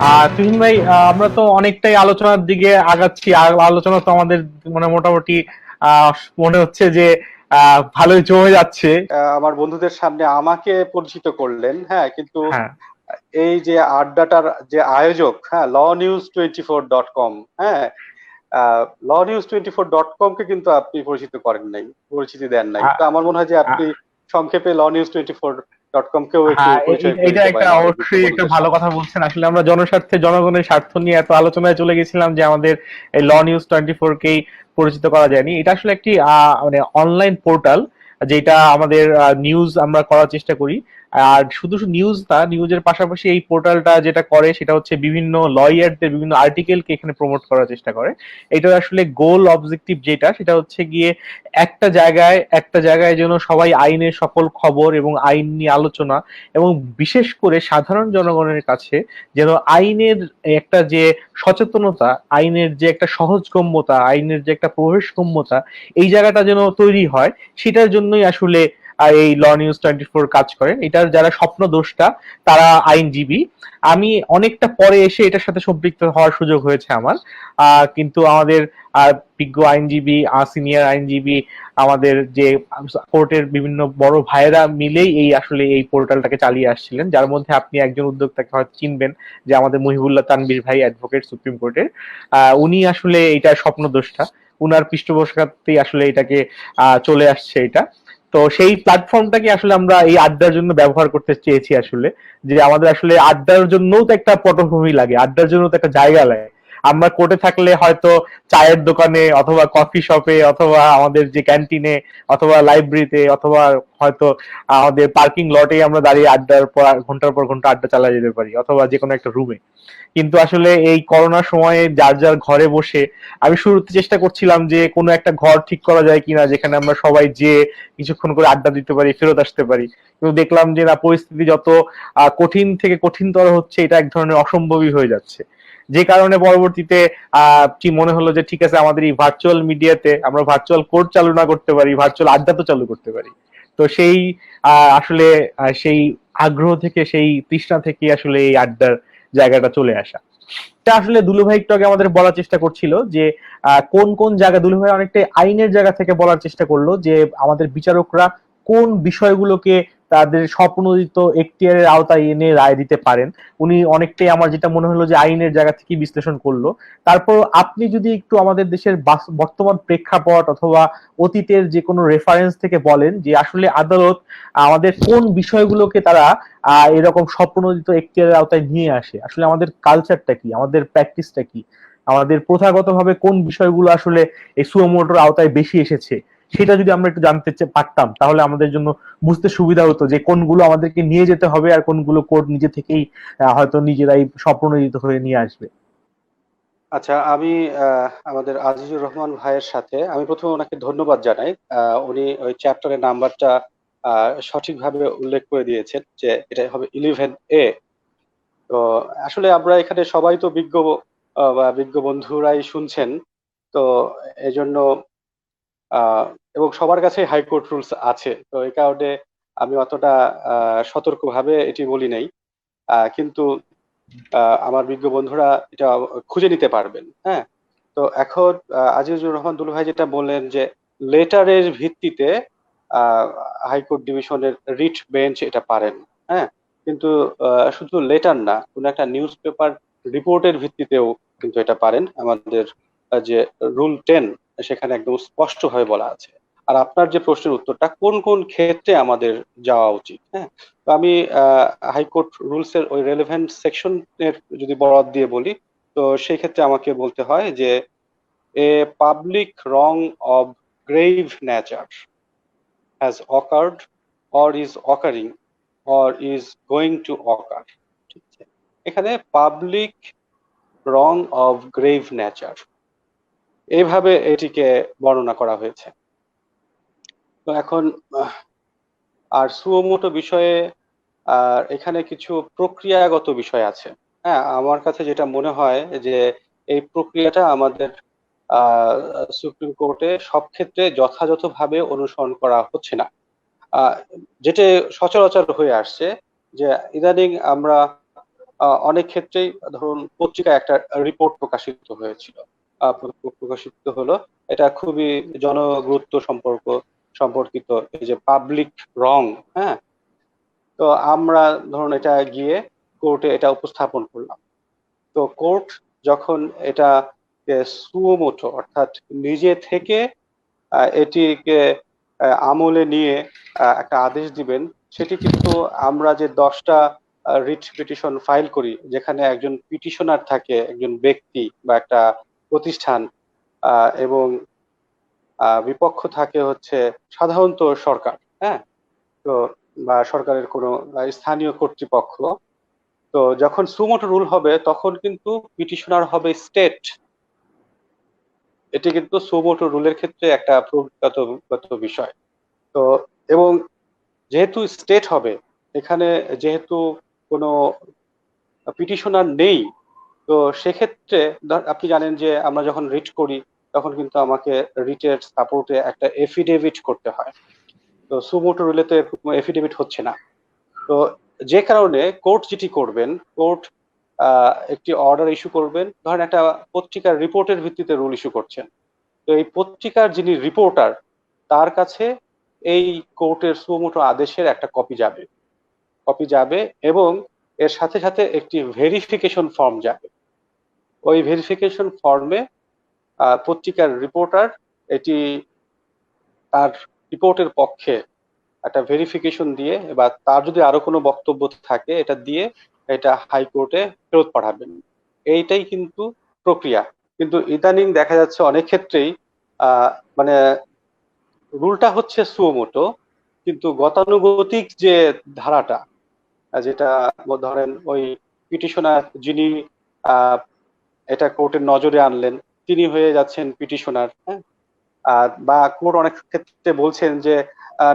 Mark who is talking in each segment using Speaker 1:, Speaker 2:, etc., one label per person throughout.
Speaker 1: তুহিন ভাই, আমরা তো অনেকটাই আলোচনার দিকে আগাচ্ছি। আর আলোচনা তো আমাদের মানে মোটামুটি আহ, মনে হচ্ছে যে ভালোই জমে যাচ্ছে।
Speaker 2: আমার বন্ধুদের সামনে আমাকে পরিচিত করলেন, হ্যাঁ, কিন্তু
Speaker 1: হ্যাঁ,
Speaker 2: এই যে আড্ডাটার যে আয়োজক, হ্যাঁ, law news24.com, হ্যাঁ, law news24.com কে কিন্তু আপনি পরিচিত করেন নাই, পরিচিতি দেন নাই।
Speaker 1: আ-
Speaker 2: তো আমার মনে হয় যে
Speaker 1: আ-
Speaker 2: আপনি সংক্ষেপে law news24.com কেও একটু
Speaker 1: হ্যাঁ,
Speaker 2: পরিচয় করে
Speaker 1: এটা
Speaker 2: দিতে
Speaker 1: একটা
Speaker 2: পারেন আমাদের বিজ্ঞ
Speaker 1: অবশ্যই একটা
Speaker 2: বন্ধুদের
Speaker 1: ভালো
Speaker 2: সামনে।
Speaker 1: কথা বলছেন। আসলে আমরা জনস্বার্থে জনগণের স্বার্থ নিয়ে এত আলোচনায় চলে গেছিলাম যে আমাদের এই Law News 24 কেই পরিচিত করা যায়নি। এটা আসলে একটি মানে অনলাইন পোর্টাল, যেটা আমাদের নিউজ আমরা করার চেষ্টা করি। আর শুধু শুধু নিউজ না, নিউজের পাশাপাশি এই পোর্টালটা যেটা করে সেটা হচ্ছে বিভিন্ন লয়ারদের বিভিন্ন আর্টিকেলকে এখানে প্রমোট করার চেষ্টা করে। এটা আসলে গোল অবজেক্টিভ যেটা, সেটা হচ্ছে গিয়ে একটা জায়গায় যেন সবাই আইনের সকল খবর এবং আইন নিয়ে আলোচনা, এবং বিশেষ করে সাধারণ জনগণের কাছে যেন আইনের একটা যে সচেতনতা, আইনের যে একটা সহজগম্যতা, আইনের যে একটা প্রবেশগম্যতা, এই জায়গাটা যেন তৈরি হয়, সেটার জন্যই আসলে এই Law News 24 কাজ করে। এটার যারা স্বপ্নদ্রষ্টা তারা আইনজীবী। আমি অনেকটা পরে এসে এটার সাথে সম্পৃক্ত হওয়ার সুযোগ হয়েছে আমার। কিন্তু আমাদের বিজ্ঞ আইনজীবী, সিনিয়র আইনজীবী, আমাদের যে কোর্টের বিভিন্ন বড় ভাইয়েরা মিলেই আসলে এই পোর্টালটাকে চালিয়ে আসছিলেন, যার মধ্যে আপনি একজন উদ্যোক্তাকে হয়তো চিনবেন, যে আমাদের মহিবুল্লাহ তানবীর ভাই, অ্যাডভোকেট, সুপ্রিম কোর্টের। উনি আসলে এটা স্বপ্নদ্রষ্টা। উনার পৃষ্ঠপোষকতাতেই আসলে এটাকে চলে আসছে এটা। তো সেই প্ল্যাটফর্মটাকে আসলে আমরা এই আড্ডার জন্য ব্যবহার করতে চেয়েছি আসলে, যে আমাদের আসলে আড্ডার জন্যও তো একটা পটভূমি লাগে, আড্ডার জন্য তো একটা জায়গা লাগে। আমরা কোর্টে থাকলে হয়তো চায়ের দোকানে অথবা কফি শপে অথবা আমাদের যে ক্যান্টিনে অথবা লাইব্রেরিতে অথবা হয়তো আমাদের পার্কিং লটে আমরা দাঁড়িয়ে আড্ডার পর ঘন্টার পর ঘন্টা আড্ডা চালিয়ে যেতে পারি, অথবা যে কোনো একটা রুমে। কিন্তু আসলে এই করোনার সময়ে যার যার ঘরে বসে আমি শুরুতে চেষ্টা করছিলাম যে কোনো একটা ঘর ঠিক করা যায় কিনা, যেখানে আমরা সবাই যে কিছুক্ষণ করে আড্ডা দিতে পারি, ফেরত আসতে পারি। কিন্তু দেখলাম যে না, পরিস্থিতি যত কঠিন থেকে কঠিনতর হচ্ছে, এটা এক ধরনের অসম্ভবই হয়ে যাচ্ছে। যে কারণে পরবর্তীতে কি মনে হলো যে ঠিক আছে, আমাদের এই ভার্চুয়াল মিডিয়াতে আমরা ভার্চুয়াল কোর্ট চালু না করতে পারি, ভার্চুয়াল আড্ডা তো চালু করতে পারি। তো সেই আসলে সেই আগ্রহ থেকে, সেই তৃষ্ণা থেকে আসলে এই আড্ডার জায়গাটা চলে আসা। এটা আসলে দুলু ভাই একটু আগে আমাদের বলার চেষ্টা করছিল যে কোন কোন জায়গা, দুলু ভাই অনেকটা আইনের জায়গা থেকে বলার চেষ্টা করলো যে আমাদের বিচারকরা কোন বিষয়গুলোকে তাদের স্বপ্নোদিত এখতিয়ারের আওতায় এনে রায় দিতে পারেন। উনি অনেকটাই, আমার যেটা মনে হলো, যে আইনের জায়গা থেকে বিশ্লেষণ করলো। তারপর আপনি যদি একটু আমাদের দেশের বর্তমান প্রেক্ষাপট অথবা অতীতের যে কোনো রেফারেন্স থেকে বলেন যে আসলে আদালত আমাদের কোন বিষয়গুলোকে তারা এরকম স্বপ্রণোদিত এখতিয়ারের আওতায় নিয়ে আসে, আসলে আমাদের কালচারটা কি, আমাদের প্র্যাকটিসটা কি, আমাদের প্রথাগতভাবে কোন বিষয়গুলো আসলে এই সুমোটোর আওতায় বেশি এসেছে, সেটা যদি আমরা একটু জানতে পারতাম, তাহলে আমাদের জন্য বুঝতে সুবিধা হতো যে কোনগুলো আমাদেরকে নিয়ে যেতে হবে আর কোনগুলো কোর্ট নিজে থেকেই হয়তো নিজেরাই স্বপ্রণোদিত হয়ে নিয়ে আসবে।
Speaker 2: আচ্ছা, আমি আমাদের আজিজুর রহমান ভাইয়ের সাথে আমি প্রথমে ওনাকে ধন্যবাদ জানাই। উনি ওই চ্যাপ্টারের নাম্বারটা সঠিকভাবে উল্লেখ করে দিয়েছেন যে এটা হবে 11A। তো আসলে আমরা এখানে সবাই তো বিজ্ঞ, বা বিজ্ঞ বন্ধুরাই শুনছেন। তো এজন্য এবং সবার কাছে হাইকোর্ট রুলস আছে, তো এই কারণে আমি অতটা সতর্কভাবে এটি বলি নাই। কিন্তু আমার বিজ্ঞ বন্ধুরা এটা খুঁজে নিতে পারবেন, হ্যাঁ। তো এখন আজিজুর রহমান দুলু ভাই যেটা বললেন যে লেটারের ভিত্তিতে আহ, হাইকোর্ট ডিভিশনের রিট বেঞ্চ এটা পারেন, হ্যাঁ। কিন্তু শুধু লেটার না, কোন একটা নিউজ পেপার রিপোর্টের ভিত্তিতেও কিন্তু এটা পারেন। আমাদের যে রুল 10, সেখানে একদম স্পষ্ট ভাবে বলা আছে। আর আপনার যে প্রশ্নের উত্তরটা কোন কোন ক্ষেত্রে আমাদের যাওয়া উচিত, হ্যাঁ, তো আমি হাইকোর্ট রুলস এর ওই রেলেভেন্ট সেকশন এর যদি বরাদ দিয়ে বলি, তো সেই ক্ষেত্রে আমাকে বলতে হয় যে a public wrong of grave nature has occurred or is occurring or is going to occur, ঠিক আছে। এখানে public wrong of grave nature এইভাবে এটিকে বর্ণনা করা হয়েছে। তো এখন আর সুমোটো বিষয়ে আর এখানে কিছু প্রক্রিয়াগত বিষয় আছে। হ্যাঁ, আমার কাছে যেটা মনে হয় যে এই প্রক্রিয়াটা আমাদের সুপ্রিম কোর্টে সব ক্ষেত্রে যথাযথভাবে অনুসরণ করা হচ্ছে না। যেটা সচরাচর হয়ে আসছে যে ইদানিং আমরা অনেক ক্ষেত্রেই ধরুন পত্রিকায় একটা রিপোর্ট প্রকাশিত হয়েছিল, প্রকাশিত হলো, এটা খুবই জনগুরুত্ব সম্পর্কিত, এই যে পাবলিক রং, হ্যাঁ। তো আমরা ধরুন এটা গিয়ে কোর্টে এটা উপস্থাপন করলাম। তো কোর্ট যখন এটা সুমোটো অর্থাৎ নিজে থেকে এটিকে আমলে নিয়ে একটা আদেশ দিবেন, সেটি কিন্তু আমরা যে 10টা রিট পিটিশন ফাইল করি, যেখানে একজন পিটিশনার থাকে, একজন ব্যক্তি বা একটা প্রতিষ্ঠান, এবং বিপক্ষ থাকে হচ্ছে সাধারণত সরকার, হ্যাঁ। তো বা সরকারের কোনো স্থানীয় কর্তৃপক্ষ। তো যখন সুমোটো রুল হবে তখন কিন্তু পিটিশনার হবে স্টেট। এটি কিন্তু সুমোটো রুলের ক্ষেত্রে একটা প্রজ্ঞাতগত বিষয়। তো এবং যেহেতু স্টেট হবে, এখানে যেহেতু কোনো পিটিশনার নেই, তো সেক্ষেত্রে আপনি জানেন যে আমরা যখন রিট করি তখন কিন্তু আমাকে রিটের সাপোর্টে একটা এফিডেভিট করতে হয়। তো সুমোটো রুলেতে কোনো এফিডেভিট হচ্ছে না। তো যে কারণে কোর্ট যেটি করবেন, কোর্ট একটি অর্ডার ইস্যু করবেন, ধরেন একটা পত্রিকার রিপোর্টের ভিত্তিতে রুল ইস্যু করছেন। তো এই পত্রিকার যিনি রিপোর্টার, তার কাছে এই কোর্টের সুমোটো আদেশের একটা কপি যাবে এবং এর সাথে সাথে একটি ভেরিফিকেশন ফর্ম যাবে। ওই ভেরিফিকেশন ফর্মে পত্রিকার রিপোর্টার এটি তার রিপোর্টের পক্ষে একটা ভেরিফিকেশন দিয়ে, বা তার যদি আরো কোনো বক্তব্য থাকে এটা দিয়ে এটা হাইকোর্টে ফেরত পাঠাবেন। এইটাই কিন্তু প্রক্রিয়া। কিন্তু ইদানিং দেখা যাচ্ছে অনেক ক্ষেত্রেই মানে রুলটা হচ্ছে সুমোটো, কিন্তু গতানুগতিক যে ধারাটা, যেটা ধরেন ওই পিটিশনার যিনি আহ, এটা কোর্টের নজরে আনলেন, তিনি হয়ে যাচ্ছেন পিটিশনার, হ্যাঁ। বা কোর্ট অনেক ক্ষেত্রে বলছেন যে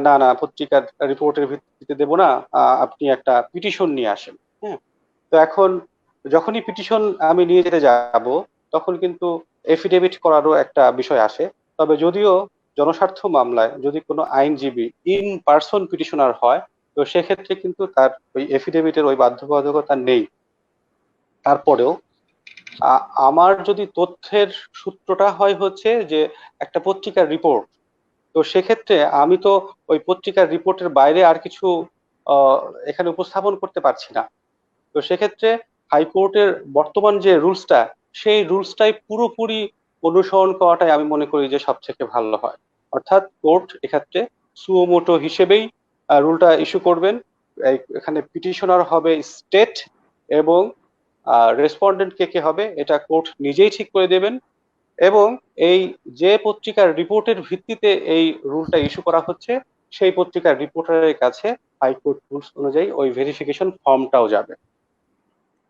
Speaker 2: না না, পত্রিকার রিপোর্টের ভিত্তিতে দেব না, আপনি একটা পিটিশন নিয়ে আসেন, হ্যাঁ। তো এখন যখনই পিটিশন আমি নিয়ে যেতে যাব, তখন কিন্তু এফিডেভিট করারও একটা বিষয় আসে। তবে যদিও জনস্বার্থ মামলায় যদি কোনো আইনজীবী ইন পার্সন পিটিশনার হয়, তো সেক্ষেত্রে কিন্তু তার ওই এফিডেভিটের ওই বাধ্যবাধকতা নেই। তারপরেও আমার যদি তথ্যের সূত্রটা হয় হচ্ছে যে একটা পত্রিকার রিপোর্ট, তো সেক্ষেত্রে আমি তো ওই পত্রিকার রিপোর্টের বাইরে আর কিছু আহ, এখানে উপস্থাপন করতে পারছি না। তো সেক্ষেত্রে হাইকোর্টের বর্তমান যে রুলসটা, সেই রুলসটাই পুরোপুরি অনুসরণ করাটাই আমি মনে করি যে সব থেকে ভালো হয়। অর্থাৎ কোর্ট এক্ষেত্রে সুমোটো হিসেবেই রুলটা ইস্যু করবেন। এখানে পিটিশনার হবে স্টেট, এবং রেসপন্ডেন্ট কে কে হবে এটা কোর্ট নিজেই ঠিক করে দেবেন। এবং এই যে পত্রিকার রিপোর্টের ভিত্তিতে এই রুলটা ইস্যু করা হচ্ছে, সেই পত্রিকার রিপোর্টারের কাছে হাইকোর্ট রুলস অনুযায়ী ওই ভেরিফিকেশন ফর্মটাও যাবে।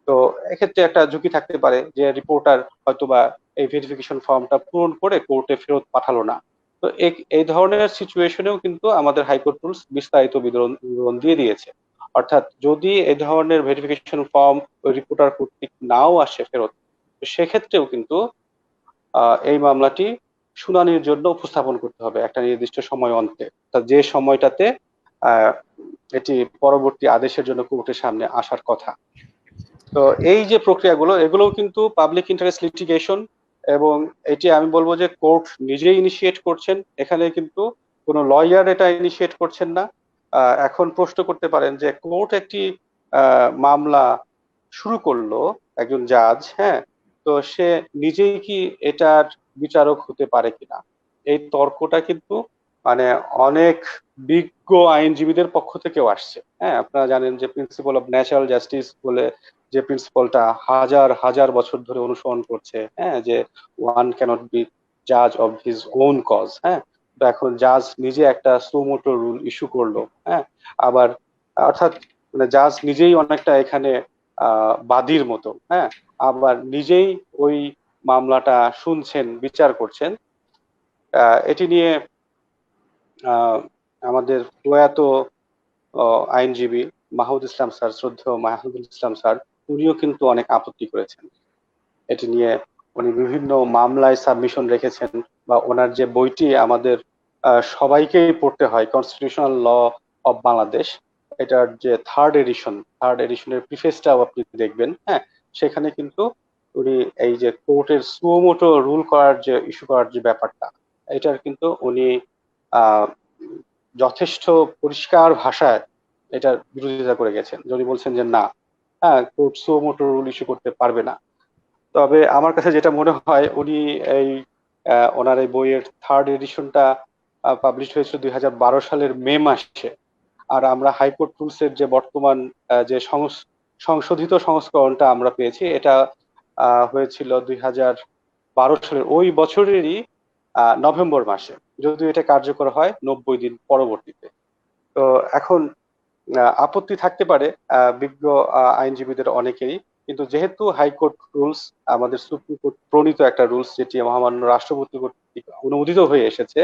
Speaker 2: তো এক্ষেত্রে একটা ঝুঁকি থাকতে পারে যে রিপোর্টার হয়তোবা এই ভেরিফিকেশন ফর্মটা পূরণ করে কোর্টে ফেরত পাঠালো না। তো এই ধরনের সিচুয়েশনেও কিন্তু আমাদের হাইকোর্ট রুলস বিস্তারিত বিবরণ দিয়ে দিয়েছে। অর্থাৎ যদি এই ধরনের ভেরিফিকেশন ফর্ম ওই রিপোর্টার কর্তৃক নাও আসে ফেরত, তো সেক্ষেত্রেও কিন্তু এই মামলাটি শুনানির জন্য উপস্থাপন করতে হবে একটা নির্দিষ্ট সময় অন্তে, যে সময়টাতে আহ, এটি পরবর্তী আদেশের জন্য কোর্টের সামনে আসার কথা। তো এই যে প্রক্রিয়াগুলো, এগুলোও কিন্তু পাবলিক ইন্টারেস্ট লিটিগেশন, এবং এটি আমি বলবো যে কোর্ট নিজেই ইনিশিয়েট করছেন। এখানে কিন্তু কোনো লয়ার এটা ইনিশিয়েট করছেন না। এখন প্রশ্ন করতে পারেন যে কোর্ট একটি মামলা শুরু করলো, একজন জাজ, হ্যাঁ, তো সে নিজেই কি এটার বিচারক হতে পারে কিনা? এই তর্কটা কিন্তু মানে অনেক বিজ্ঞ আইনজীবীদের পক্ষ থেকেও আসছে। হ্যাঁ, আপনারা জানেন যে প্রিন্সিপাল অফ ন্যাচারাল জাস্টিস বলে যে প্রিন্সিপালটা হাজার হাজার বছর ধরে অনুসরণ করছে, হ্যাঁ, যে ওয়ান ক্যানট বি জাজ অফ হিজ ওন কজ, হ্যাঁ। তো এখন জাজ নিজে একটা সুমোটো রুল ইস্যু করলো, হ্যাঁ। আবার অর্থাৎ মানে জাজ নিজেই অনেকটা এখানে বাদীর মতো, হ্যাঁ। আবার নিজেই ওই মামলাটা শুনছেন, বিচার করছেন। এটি নিয়ে আহ, আমাদের প্রয়াত আইনজীবী মাহমুদ ইসলাম স্যার, শ্রদ্ধেয় মাহমুদুল ইসলাম স্যার, উনিও কিন্তু অনেক আপত্তি করেছেন এটি নিয়ে। উনি বিভিন্ন মামলায় সাবমিশন রেখেছেন, বা ওনার যে বইটি আমাদের সবাইকেই পড়তে হয়, কনস্টিটিউশনাল ল অফ বাংলাদেশ, এটার যে থার্ড এডিশনের প্রিফেসটাও আপনি দেখবেন, হ্যাঁ, সেখানে কিন্তু উনি এই যে কোর্টের সুমোটো রুল করার যে ইস্যু করার যে ব্যাপারটা, এটার কিন্তু উনি আহ যথেষ্ট পরিষ্কার ভাষায় এটার বিরোধিতা করে গেছেন, যদি বলছেন যে না, হ্যাঁ, কোর্ট সুমোটো রুল ইস্যু করতে পারবে না। তবে আমার কাছে যেটা মনে হয়, উনি এই ওনার এই বইয়ের থার্ড এডিশনটা পাবলিশ হয়েছিল 2012 সালের মে মাসে। আর আমরা হাইকোর্ট রুলস এর যে বর্তমান যে সংশোধিত সংস্করণটা আমরা পেয়েছি, এটা হয়েছিল 2012 সালের ওই বছরেরই নভেম্বর মাসে, যদিও এটা কার্যকর হয় 90 দিন পরবর্তীতে। তো এখন আপত্তি থাকতে পারে বিজ্ঞ আইনজীবীদের অনেকেরই, কিন্তু যেহেতু হাইকোর্ট রুলস আমাদের সুপ্রিম কোর্ট প্রণীত একটা রুলস, যেটি মহামান্য রাষ্ট্রপতি কর্তৃক অনুমোদিত হয়ে এসেছে,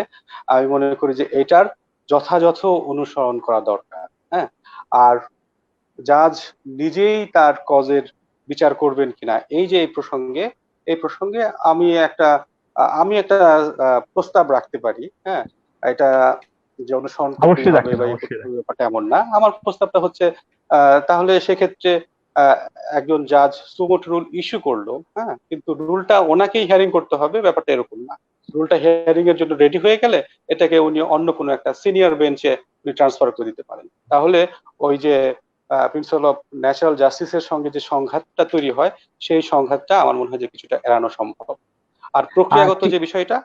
Speaker 2: আমি মনে করি যে এটার যথাযথ অনুসরণ করা দরকার। হ্যাঁ, আর জাজ নিজেই তার কজের বিচার করবেন কিনা, এই যে এই প্রসঙ্গে আমি একটা প্রস্তাব রাখতে পারি। হ্যাঁ, এটা যে অনুসরণ করতেই
Speaker 1: অবশ্যই
Speaker 2: হবে
Speaker 1: দেখেন,
Speaker 2: বা এই করতে
Speaker 1: অবশ্যই
Speaker 2: হবে
Speaker 1: দেখেন।
Speaker 2: ব্যাপারটা এমন না। আমার প্রস্তাবটা হচ্ছে তাহলে সেক্ষেত্রে আহ, একজন জাজ সুমোট রুল ইস্যু করলো, হ্যাঁ, কিন্তু রুলটা ওনাকেই হিয়ারিং করতে হবে, ব্যাপারটা এরকম না। রুলটা হিয়ারিং এর জন্য রেডি হয়ে গেলে এটাকে উনি অন্য কোনো একটা সিনিয়র বেঞ্চে উনি ট্রান্সফার করে দিতে পারেন। তাহলে ওই যে প্রিন্সিপাল অফ ন্যাচারাল জাস্টিসের সঙ্গে যে সংঘাতটা তৈরি হয়, সেই সংঘাতটা আমার মনে হয় যে কিছুটা এড়ানো সম্ভব। আর
Speaker 1: আর
Speaker 2: প্রক্রিয়াগত
Speaker 1: ঠিক
Speaker 2: যে বিষয়টা,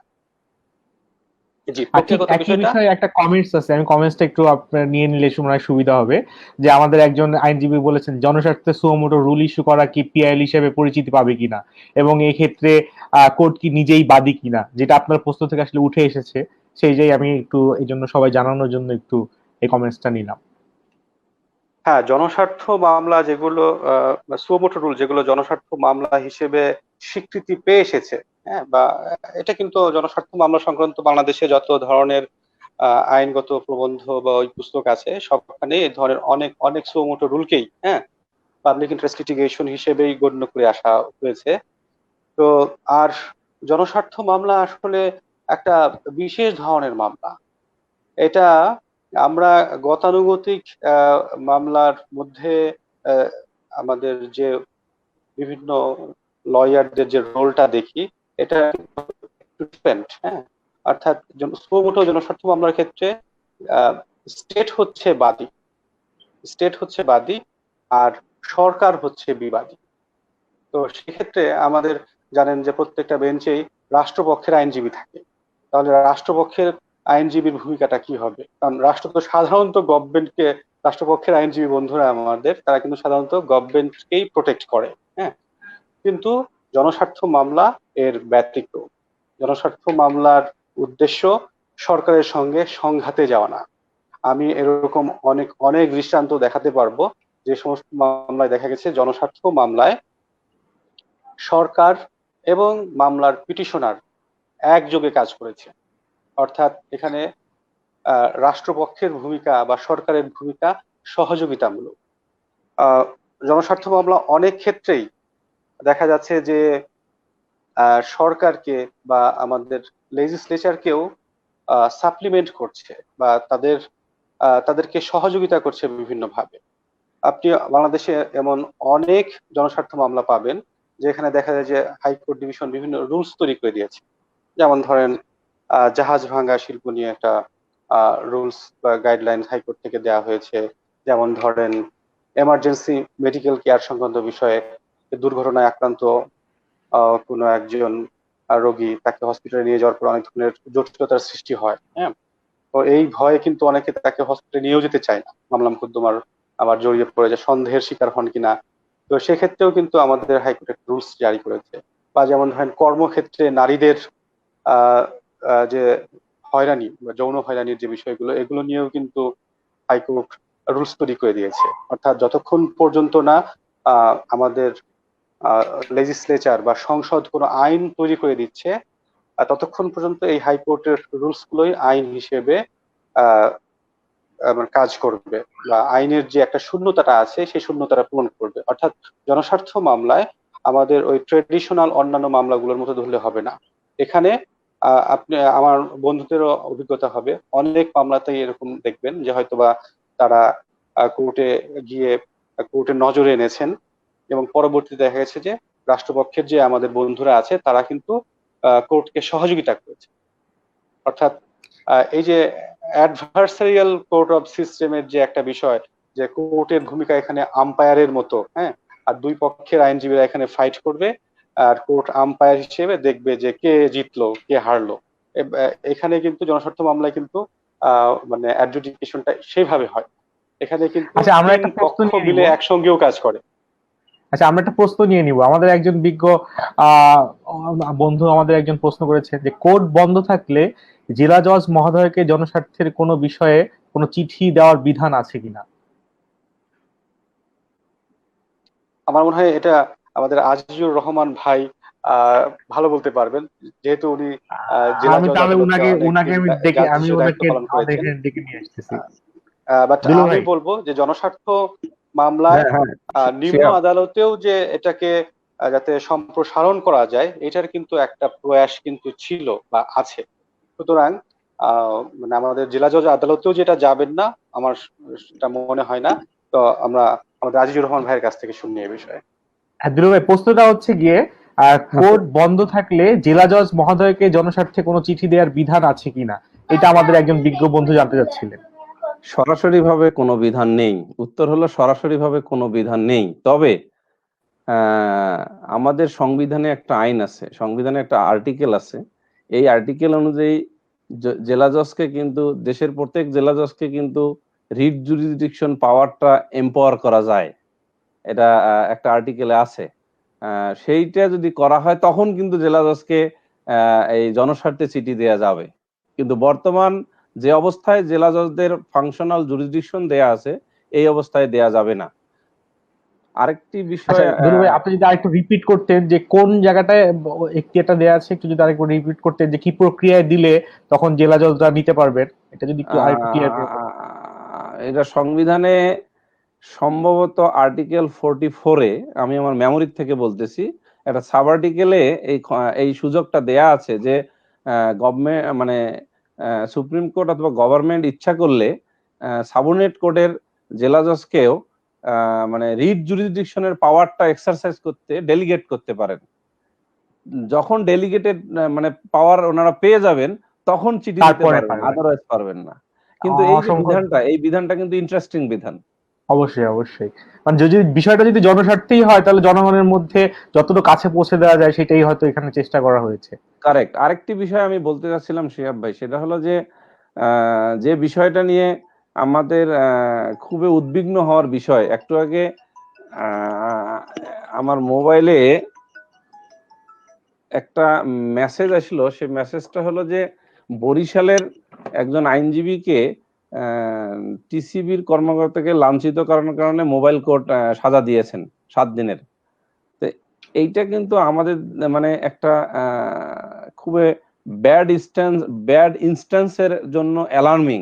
Speaker 2: জি,
Speaker 1: আর ঠিক
Speaker 2: প্রক্রিয়াগত
Speaker 1: একই
Speaker 2: বিষয়টা,
Speaker 1: বিষয়ে একটা কমেন্টস আছে, আমি কমেন্টসটা একটু আপনার নিয়ে নিলে সময় সুবিধা হবে। যে আমাদের একজন আইনজীবী বলেছেন, জনস্বার্থে সুমোটো রুল ইস্যু করা কি পিআইএল হিসেবে পরিচিতি পাবে কিনা, এবং এই ক্ষেত্রে কোর্ট কি নিজেই বাদী কিনা, যেটা আপনার প্রশ্ন থেকে আসলে উঠে এসেছে। সেই যে আমি একটু এই জন্য সবাই জানানোর জন্য একটু এই কমেন্টসটা নিলাম।
Speaker 2: হ্যাঁ, জনস্বার্থ মামলা যেগুলো সুমোটো রুল যেগুলো জনস্বার্থ মামলা হিসেবে স্বীকৃতি পেয়ে এসেছে, হ্যাঁ, বা এটা কিন্তু জনস্বার্থ মামলা সংক্রান্ত বাংলাদেশে যত ধরনের আইনগত প্রবন্ধ বা ওই পুস্তক আছে, সবখানে এই ধরনের অনেক অনেক সুমোটো রুলকেই, হ্যাঁ, পাবলিক ইন্টারেস্ট লিটিগেশন হিসেবেই গণ্য করে আসা হয়েছে। তো আর জনস্বার্থ মামলা আসলে একটা বিশেষ ধরনের মামলা। এটা আমরা গতানুগতিক আহ, মামলার মধ্যে আহ, আমাদের যে বিভিন্ন লয়ারদের যে রোলটা দেখি, এটা একটু ডিফারেন্ট। হ্যাঁ, অর্থাৎ সুমোটো জনস্বার্থ মামলার ক্ষেত্রে স্টেট হচ্ছে বাদী, স্টেট হচ্ছে বাদী, আর সরকার হচ্ছে বিবাদী। তো সেক্ষেত্রে আমাদের জানেন যে প্রত্যেকটা বেঞ্চেই রাষ্ট্রপক্ষের আইনজীবী থাকে। তাহলে রাষ্ট্রপক্ষের আইনজীবীর ভূমিকাটা কি হবে? কারণ রাষ্ট্র তো সাধারণত গভর্নমেন্টকে, রাষ্ট্রপক্ষের আইনজীবী বন্ধুরা আমাদের, তারা কিন্তু সাধারণত গভর্নমেন্টকেই প্রোটেক্ট করে। হ্যাঁ, কিন্তু জনস্বার্থ মামলা এর ব্যতিক্রম। জনস্বার্থ মামলার উদ্দেশ্য সরকারের সঙ্গে সংঘাতে যাওয়া না। আমি এরকম অনেক অনেক দৃষ্টান্ত দেখাতে পারবো, যে সমস্ত মামলায় দেখা গেছে জনস্বার্থ মামলায় সরকার এবং মামলার পিটিশনার একযোগে কাজ করেছে। অর্থাৎ এখানে রাষ্ট্রপক্ষের ভূমিকা বা সরকারের ভূমিকা সহযোগিতামূলক। আহ, জনস্বার্থ মামলা অনেক ক্ষেত্রেই দেখা যাচ্ছে যে সরকারকে বা আমাদের লেজিসলেচারকেও সাপ্লিমেন্ট করছে, বা তাদেরকে সহযোগিতা করছে বিভিন্নভাবে। আপনি বাংলাদেশে এমন অনেক জনস্বার্থ মামলা পাবেন, যেখানে দেখা যায় যে হাইকোর্ট ডিভিশন বিভিন্ন রুলস তৈরি করে দিয়েছে। যেমন ধরেন জাহাজ ভাঙা শিল্প নিয়ে একটা রুলস বা গাইডলাইন হাইকোর্ট থেকে দেওয়া হয়েছে। যেমন ধরেন এমার্জেন্সি মেডিকেল কেয়ার সংক্রান্ত বিষয়ে, দুর্ঘটনায় আক্রান্ত কোনো একজন রোগী, তাকে হসপিটালে নিয়ে যাওয়ার পর অনেক ধরনের জটিলতার সৃষ্টি হয়। হ্যাঁ, তো এই ভয়ে কিন্তু অনেকে তাকে হসপিটালে নিয়েও যেতে চায় না, মামলা মোকদ্দমার আবার জড়িয়ে পড়ে যায়, সন্দেহের শিকার হন কিনা। তো সেক্ষেত্রেও কিন্তু আমাদের হাইকোর্ট একটা রুলস জারি করেছে। বা যেমন ধরেন কর্মক্ষেত্রে নারীদের আহ যে হয়রানি বা যৌন হয়রানির যে বিষয়গুলো, এগুলো নিয়েও কিন্তু হাইকোর্ট রুলস তৈরি করে দিয়েছে। অর্থাৎ যতক্ষণ পর্যন্ত না আমাদের লেজিসলেচার বা সংসদ কোনো আইন তৈরি করে দিচ্ছে, ততক্ষণ পর্যন্ত এই হাইকোর্টের রুলস গুলোই আইন হিসেবে আহ মানে কাজ করবে, বা আইনের যে একটা শূন্যতাটা আছে সেই শূন্যতাটা পূরণ করবে। অর্থাৎ জনস্বার্থ মামলায় আমাদের ওই ট্রেডিশনাল অন্যান্য মামলাগুলোর মতো ধরলে হবে না। এখানে আপনি, আমার বন্ধুদেরও অভিজ্ঞতা হবে, অনেক মামলাতেই এরকম দেখবেন যে হয়তোবা তারা কোর্টে গিয়ে কোর্টের নজরে এনেছেন, এবং পরবর্তীতে দেখা গেছে যে রাষ্ট্রপক্ষের যে আমাদের বন্ধুরা আছে তারা কিন্তু কোর্টকে সহযোগিতা করেছে। অর্থাৎ এই যে অ্যাডভার্সারিয়াল কোর্ট অফ সিস্টেমের যে একটা বিষয়, যে কোর্টের ভূমিকা এখানে আম্পায়ারের মতো, হ্যাঁ, আর দুই পক্ষের আইনজীবীরা এখানে ফাইট করবে, আর কোর্ট আম্পায়ার হিসেবে দেখবে যে কে জিতলো কে হারলো। এখানে কিন্তু জনস্বার্থ মামলায় কিন্তু মানে অ্যাডজুডিকেশনটা সেইভাবে হয়। এখানে কিন্তু
Speaker 1: আচ্ছা, আমরা
Speaker 2: তিন
Speaker 1: একটা প্রশ্ন
Speaker 2: পক্ষ
Speaker 1: নিয়ে নিব।
Speaker 2: মিলে একসঙ্গেও কাজ করে।
Speaker 1: আচ্ছা, আমরা একটা প্রশ্ন নিয়ে নিব। আমাদের একজন বিজ্ঞ বন্ধু আমাদের একজন প্রশ্ন করেছে যে কোর্ট বন্ধ থাকলে জেলা জজ মহোদয়কে জনস্বার্থের কোনো বিষয়ে কোনো চিঠি দেওয়ার বিধান আছে কিনা?
Speaker 2: আমার মনে হয় এটা আমাদের আজিজুর রহমান ভাই আহ ভালো বলতে পারবেন, যেহেতু উনি জেলা
Speaker 1: আমি
Speaker 2: জজ
Speaker 1: তাহলে
Speaker 2: আদালতে
Speaker 1: উনাকে উনাকে
Speaker 2: অনেকদিন
Speaker 1: আমি ডেকে
Speaker 2: জাজ
Speaker 1: আমি
Speaker 2: হিসেবে দায়িত্ব
Speaker 1: ওনাকে
Speaker 2: পালন
Speaker 1: আমাদের
Speaker 2: করেছেন।
Speaker 1: এখানে ডেকে নিয়ে আসতেছি।
Speaker 2: বাট
Speaker 1: দুলু
Speaker 2: আমি
Speaker 1: ভাই।
Speaker 2: বলবো যে জনস্বার্থ মামলায়
Speaker 1: হ্যাঁ, হ্যাঁ,
Speaker 2: নিম্ন
Speaker 1: শিওর।
Speaker 2: আদালতেও যে এটাকে যাতে সম্প্রসারণ করা যায়, এটার কিন্তু একটা প্রয়াস কিন্তু ছিল বা আছে। সুতরাং মানে আমাদের জেলা জজ আদালতেও যেটা যাবেন না, আমার সেটা মনে হয় না। তো আমরা আমাদের আজিজুর রহমান ভাইয়ের কাছ থেকে শুনি এই বিষয়ে।
Speaker 1: হ্যাঁ, দুলু ভাই, প্রশ্নটা হচ্ছে গিয়ে
Speaker 3: আচ্ছা,
Speaker 1: কোর্ট বন্ধ থাকলে জেলা জজ মহোদয়কে জনস্বার্থে কোনো চিঠি দেওয়ার বিধান আছে কিনা, এটা আমাদের একজন বিজ্ঞ বন্ধু জানতে চাচ্ছিলেন।
Speaker 3: সরাসরি ভাবে কোনো বিধান নেই। উত্তর হলো সরাসরি ভাবে কোনো বিধান নেই। তবে আহ, আমাদের সংবিধানে একটা আইন আছে, সংবিধানে একটা আর্টিকেল আছে। এই আর্টিকেল অনুযায়ী জেলা জজকে কিন্তু, দেশের প্রত্যেক জেলা জজকে কিন্তু রিট জুরিসডিকশন পাওয়ারটা এম্পাওয়ার করা যায়। এটা একটা আর্টিকেলে আছে। সেইটা যদি করা হয় তখন কিন্তু জেলা জজকে এই জনস্বার্থে চিঠি দেয়া যাবে। কিন্তু বর্তমান যে অবস্থায় জেলা জজদের ফাংশনাল জুরিসডিকশন দেয়া আছে, এই অবস্থায় দেয়া যাবে না। আরেকটি
Speaker 1: আচ্ছা
Speaker 3: বিষয়
Speaker 1: দুলু ভাই, আপনি যদি আরেকটু রিপিট করতেন যে কোন জায়গাটায় এখতিয়ারটা দেওয়া আছে, একটু যদি আরেকটু রিপিট করতেন যে কি প্রক্রিয়ায় দিলে তখন জেলা জজরা নিতে পারবেন, এটা যদি একটু আরেকটু ক্লিয়ার করে বলতেন।
Speaker 3: এটা সংবিধানে সম্ভবত আর্টিকেল 44-এ, আমি আমার মেমোরি থেকে বলতেছি, একটা সাব আর্টিকেলে এই সুযোগটা দেয়া আছে যে গভর্নমেন্ট মানে সুপ্রিম কোর্ট অথবা গভর্নমেন্ট ইচ্ছা করলে সাবঅর্ডিনেট কোর্টের জেলা জজকেও মানে রিট জুরিসডিকশনের পাওয়ারটা এক্সারসাইজ করতে ডেলিগেট করতে পারেন। যখন ডেলিগেটেড মানে পাওয়ার ওনারা পেয়ে যাবেন তখন চিঠি দিতে
Speaker 1: তারপরে
Speaker 3: পারবেন,
Speaker 1: পারবেন।
Speaker 3: আদারওয়াইজ পারবেন না। কিন্তু এই যে
Speaker 1: অসংখ্য
Speaker 3: বিধানটা, এই বিধানটা কিন্তু ইন্টারেস্টিং বিধান।
Speaker 1: অবশ্যই, অবশ্যই। মানে যদি বিষয়টা যদি জনস্বার্থেই হয় তাহলে জনগণের মধ্যে যতটুকু কাছে পৌঁছে দেওয়া যায় সেটাই হয়তো এখানে চেষ্টা করা হয়েছে।
Speaker 3: কারেক্ট। আরেকটি বিষয় আমি বলতে চাচ্ছিলাম শিহাব ভাই, সেটা হলো যে যে বিষয়টা নিয়ে আমাদের খুবই উদ্বিগ্ন হওয়ার বিষয়। একটু আগে আমার মোবাইলে একটা মেসেজ আসলো। সেই মেসেজটা হলো যে বরিশালের একজন আইনজীবীকে টিসিবির কর্মকর্তাকে লাঞ্ছিত করানোর কারণে মোবাইল কোর্ট সাজা দিয়েছেন 7 দিনের। তো এইটা কিন্তু আমাদের মানে একটা খুবই ব্যাড ইনস্ট্যান্সের জন্য অ্যালার্মিং।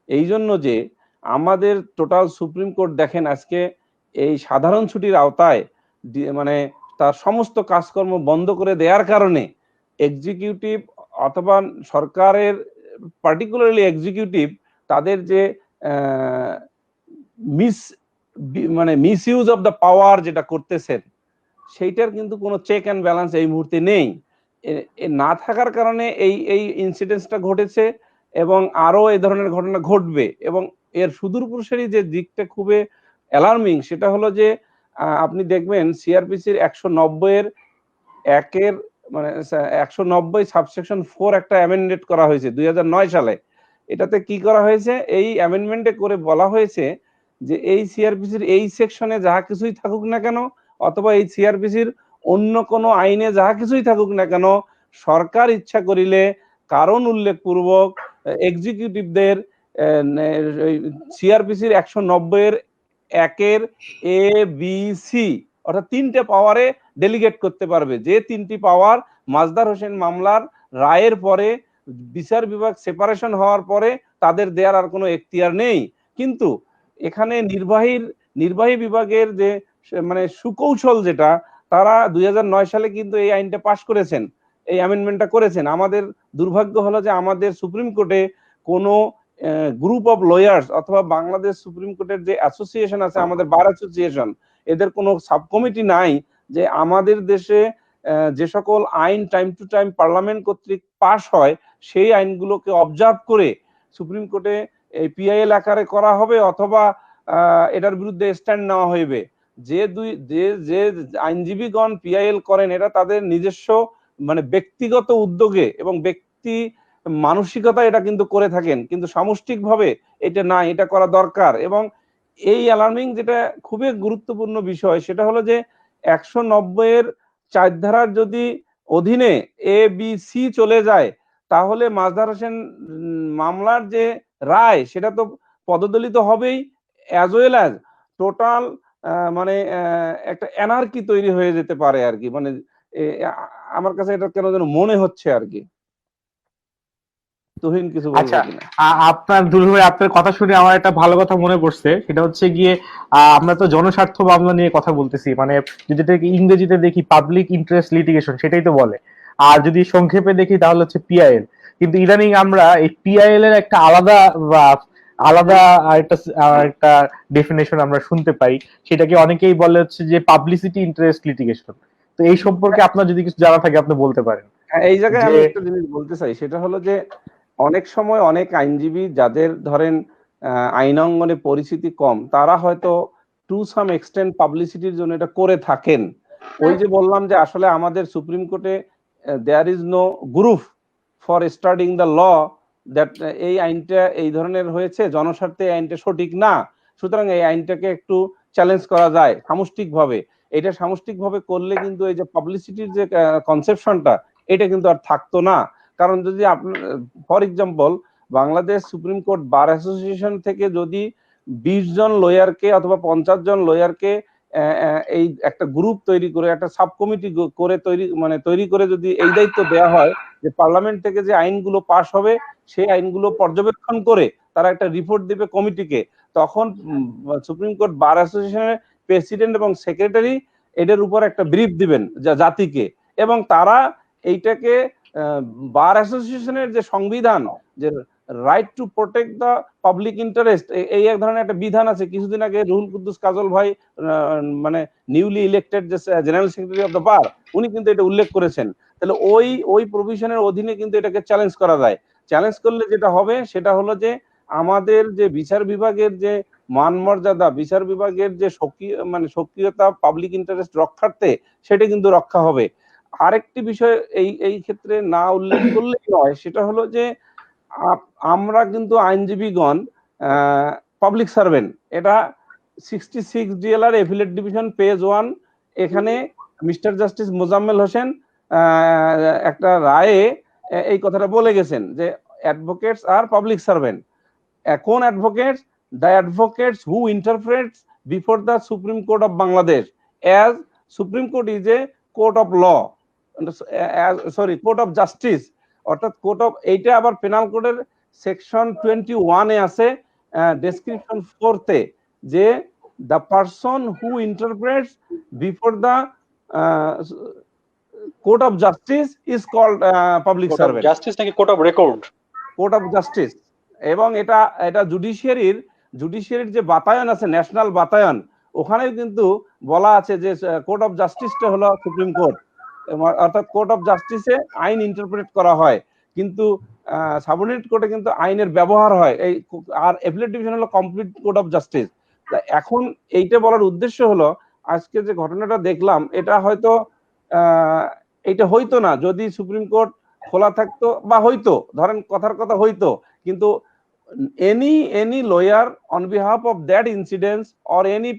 Speaker 3: এই জন্য যে আমাদের টোটাল সুপ্রিম কোর্ট দেখেন আজকে এই সাধারণ ছুটির আওতায় মানে তার সমস্ত কাজকর্ম বন্ধ করে দেওয়ার কারণে এক্সিকিউটিভ অথবা সরকারের, পার্টিকুলারলি এক্সিকিউটিভ, তাদের যে মিস মানে miss use of the power যেটা করতেছেন, সেইটার কিন্তু কোনো চেক অ্যান্ড ব্যালেন্স এই মুহূর্তে নেই। না থাকার কারণে এই এই ইনসিডেন্টসটা ঘটেছে, এবং আরো এই ধরনের ঘটনা ঘটবে। এবং এর সুদূর প্রসারী যে দিকটা খুবই অ্যালার্মিং, সেটা হলো যে আপনি দেখবেন সিআরপিসির 190-এর 1-এর মানে 190 সাবসেকশন 4 একটা অ্যামেন্ডমেন্ট করা হয়েছে 2009 সালে। এটাতে কি করা হয়েছে, এই অ্যামেন্ডমেন্টে করে বলা হয়েছে যে এই সিআরপিসির এই সেকশনে যাহা কিছুই থাকুক না কেন, অথবা এই সিআরপিসির অন্য কোনো আইনে যাহা কিছুই থাকুক না কেন, সরকার ইচ্ছা করিলে কারণ উল্লেখপূর্বক এক্সিকিউটিভদের সিআরপিসির 190-এর 1-এর এ বি সি অর্থাৎ 3টে পাওয়ারে ডেলিগেট করতে পারবে। যে 3টি পাওয়ার মাজদার হোসেন মামলার রায়ের পরে বিচার বিভাগ সেপারেশন হওয়ার পরে তাদের দেওয়ার আর কোনো এখতিয়ার নেই। কিন্তু এখানে নির্বাহী বিভাগের যে মানে সুকৌশল যেটা, তারা 2009 সালে কিন্তু এই আইনটা পাশ করেছেন, এই অ্যামেন্ডমেন্টটা করেছেন। আমাদের দুর্ভাগ্য হলো যে আমাদের সুপ্রিম কোর্টে কোনো গ্রুপ অফ লয়ার্স অথবা বাংলাদেশ সুপ্রিম কোর্টের যে অ্যাসোসিয়েশন আছে, আমাদের বার অ্যাসোসিয়েশন, এদের কোনো সাব কমিটি নাই যে আমাদের দেশে যে সকল আইন টাইম টু টাইম পার্লামেন্ট কর্তৃক পাশ হয় সেই আইনগুলোকে অবজার্ভ করে সুপ্রিম কোর্টে এই পিআইএল আকারে করা হবে অথবা এটার বিরুদ্ধে স্ট্যান্ড নেওয়া হইবে। যে আইনজীবীগণ পিআইএল করেন এটা তাদের নিজস্ব মানে ব্যক্তিগত উদ্যোগে এবং ব্যক্তি মানসিকতা এটা কিন্তু করে থাকেন, কিন্তু সামষ্টিকভাবে এটা না, এটা করা দরকার। এবং এই অ্যালার্মিং যেটা খুবই গুরুত্বপূর্ণ বিষয় সেটা হলো যে 190-এর 4 ধারার যদি অধীনে এ বি সি চলে যায় তাহলে মাজহার হোসেন মামলার যে রায় সেটা তো পদদলিত হবেই, অ্যাজ ওয়েল অ্যাজ টোটাল মানে একটা এনার্কি তৈরি হয়ে যেতে পারে আর কি। মানে আমার কাছে এটা কেন যেন মনে হচ্ছে আর কি। তুহিন কিছু বলবে
Speaker 1: আচ্ছা,
Speaker 3: কিনা?
Speaker 1: আপনার দুলু ভাই, আপনার কথা শুনে আমার একটা ভালো কথা মনে পড়ছে। সেটা হচ্ছে গিয়ে আমরা তো জনস্বার্থ মামলা নিয়ে কথা বলতেছি, মানে যদি এটাকে ইংরেজিতে দেখি পাবলিক ইন্টারেস্ট লিটিগেশন, সেটাই তো বলে। আর যদি সংক্ষেপে দেখি তাহলে হচ্ছে পিআইএল। কিন্তু ইদানিং আমরা এই পিআইএল এর একটা আলাদা বা আলাদা একটা ডেফিনেশন আমরা শুনতে পাই। সেটাকে অনেকেই বলে হচ্ছে যে পাবলিসিটি ইন্টারেস্ট লিটিগেশন। তো এই সম্পর্কে আপনার যদি কিছু জানা থাকে আপনি বলতে পারেন।
Speaker 3: এই জায়গায়
Speaker 1: যে
Speaker 3: আমি একটা জিনিস বলতে চাই, সেটা হলো যে অনেক সময় অনেক আইনজীবী যাদের ধরেন আইন অঙ্গনে পরিচিতি কম, তারা হয়তো টু সাম এক্সটেন্ট পাবলিসিটির জন্য এটা করে থাকেন। ওই যে বললাম যে আসলে আমাদের সুপ্রিম কোর্টে there is no group for studying the law that এই আইনটা এই ধরনের হয়েছে, জনস্বার্থে এই আইনটা সঠিক না, সুতরাং এই আইনটাকে একটু চ্যালেঞ্জ করা যায় সামষ্টিকভাবে। এটা সামষ্টিকভাবে করলে কিন্তু এই যে পাবলিসিটির যে কনসেপশনটা এটা কিন্তু আর থাকতো না। কারণ যদি আপনার for example Bangladesh supreme court bar association থেকে যদি 20 জন লয়ারকে অথবা 50 জন লয়ারকে এই একটা গ্রুপ তৈরি করে একটা সাব কমিটি করে তৈরি করে যদি এই দায়িত্ব দেওয়া হয় যে পার্লামেন্ট থেকে যে আইনগুলো পাশ হবে সেই আইনগুলো পর্যবেক্ষণ করে তারা একটা রিপোর্ট দিবে কমিটিকে, তখন সুপ্রিম কোর্ট বার অ্যাসোসিয়েশনের প্রেসিডেন্ট এবং সেক্রেটারি এটার উপর একটা ব্রিফ দিবেন জাতিকে, এবং তারা এইটাকে বার অ্যাসোসিয়েশনের যে সংবিধান, যে right to protect the public interest, এই এক ধরনের একটা বিধান আছে। কিছুদিন আগে রুহুল কুদ্দুস কাজল ভাই মানে নিউলি ইলেক্টেড যে জেনারেল সেক্রেটারি অফ দ্য বার, উনি কিন্তু এটা উল্লেখ করেছেন। তাহলে ওই প্রভিশনের অধীনে কিন্তু এটাকে চ্যালেঞ্জ করা যায়। চ্যালেঞ্জ করলে যেটা হবে সেটা হলো যে আমাদের যে বিচার বিভাগের যে মান মর্যাদা, বিচার বিভাগের যে সক্রিয়তা পাবলিক ইন্টারেস্ট রক্ষার্থে, সেটা কিন্তু রক্ষা হবে। আরেকটি বিষয় এই ক্ষেত্রে না উল্লেখ করলেই নয়, সেটা হলো যে আমরা কিন্তু আইনজীবীগণ পাবলিক সার্ভেন্ট। এটা 66 ডিএলআর এফিলেট ডিভিশন পেজ 1, এখানে মিস্টার জাস্টিস মোজাম্মেল হোসেন একটা রায়ে এই কথাটা বলে গেছেন যে অ্যাডভোকেটস আর পাবলিক সার্ভেন্ট। কোন advocates? The advocates who interprets before the supreme Court of Bangladesh, as Supreme Court is a court of law, court of justice. অর্থাৎ কোর্ট অফ, এইটা আবার পেনাল কোডের সেকশন 21-এ আছে ডেসক্রিপশন 4-তে, যে the person who interprets before the court of justice is called public servant.
Speaker 2: Justice নাকি court of record?
Speaker 3: Court of justice. এবং এটা জুডিশিয়ারির যে বাতায়ন আছে, ন্যাশনাল বাতায়ন, ওখানেও কিন্তু বলা আছে যে কোর্ট অফ জাস্টিসটা হলো সুপ্রিম কোর্ট, অর্থাৎ কোর্ট অফ জাস্টিসে আইন ইন্টারপ্রেট করা হয়, কিন্তু সাবঅর্ডিনেট কোর্টে কিন্তু আইনের ব্যবহার হয়। আর অ্যাপিলেট ডিভিশন হলো কমপ্লিট কোর্ট অফ জাস্টিস। এখন এইটা বলার উদ্দেশ্য হলো আজকে যে ঘটনাটা দেখলাম এটা হয়তো এইটা হইতো না যদি সুপ্রিম কোর্ট খোলা থাকতো, বা হইতো, ধরেন কথার কথা হইতো, কিন্তু any lawyer on behalf of that incident or any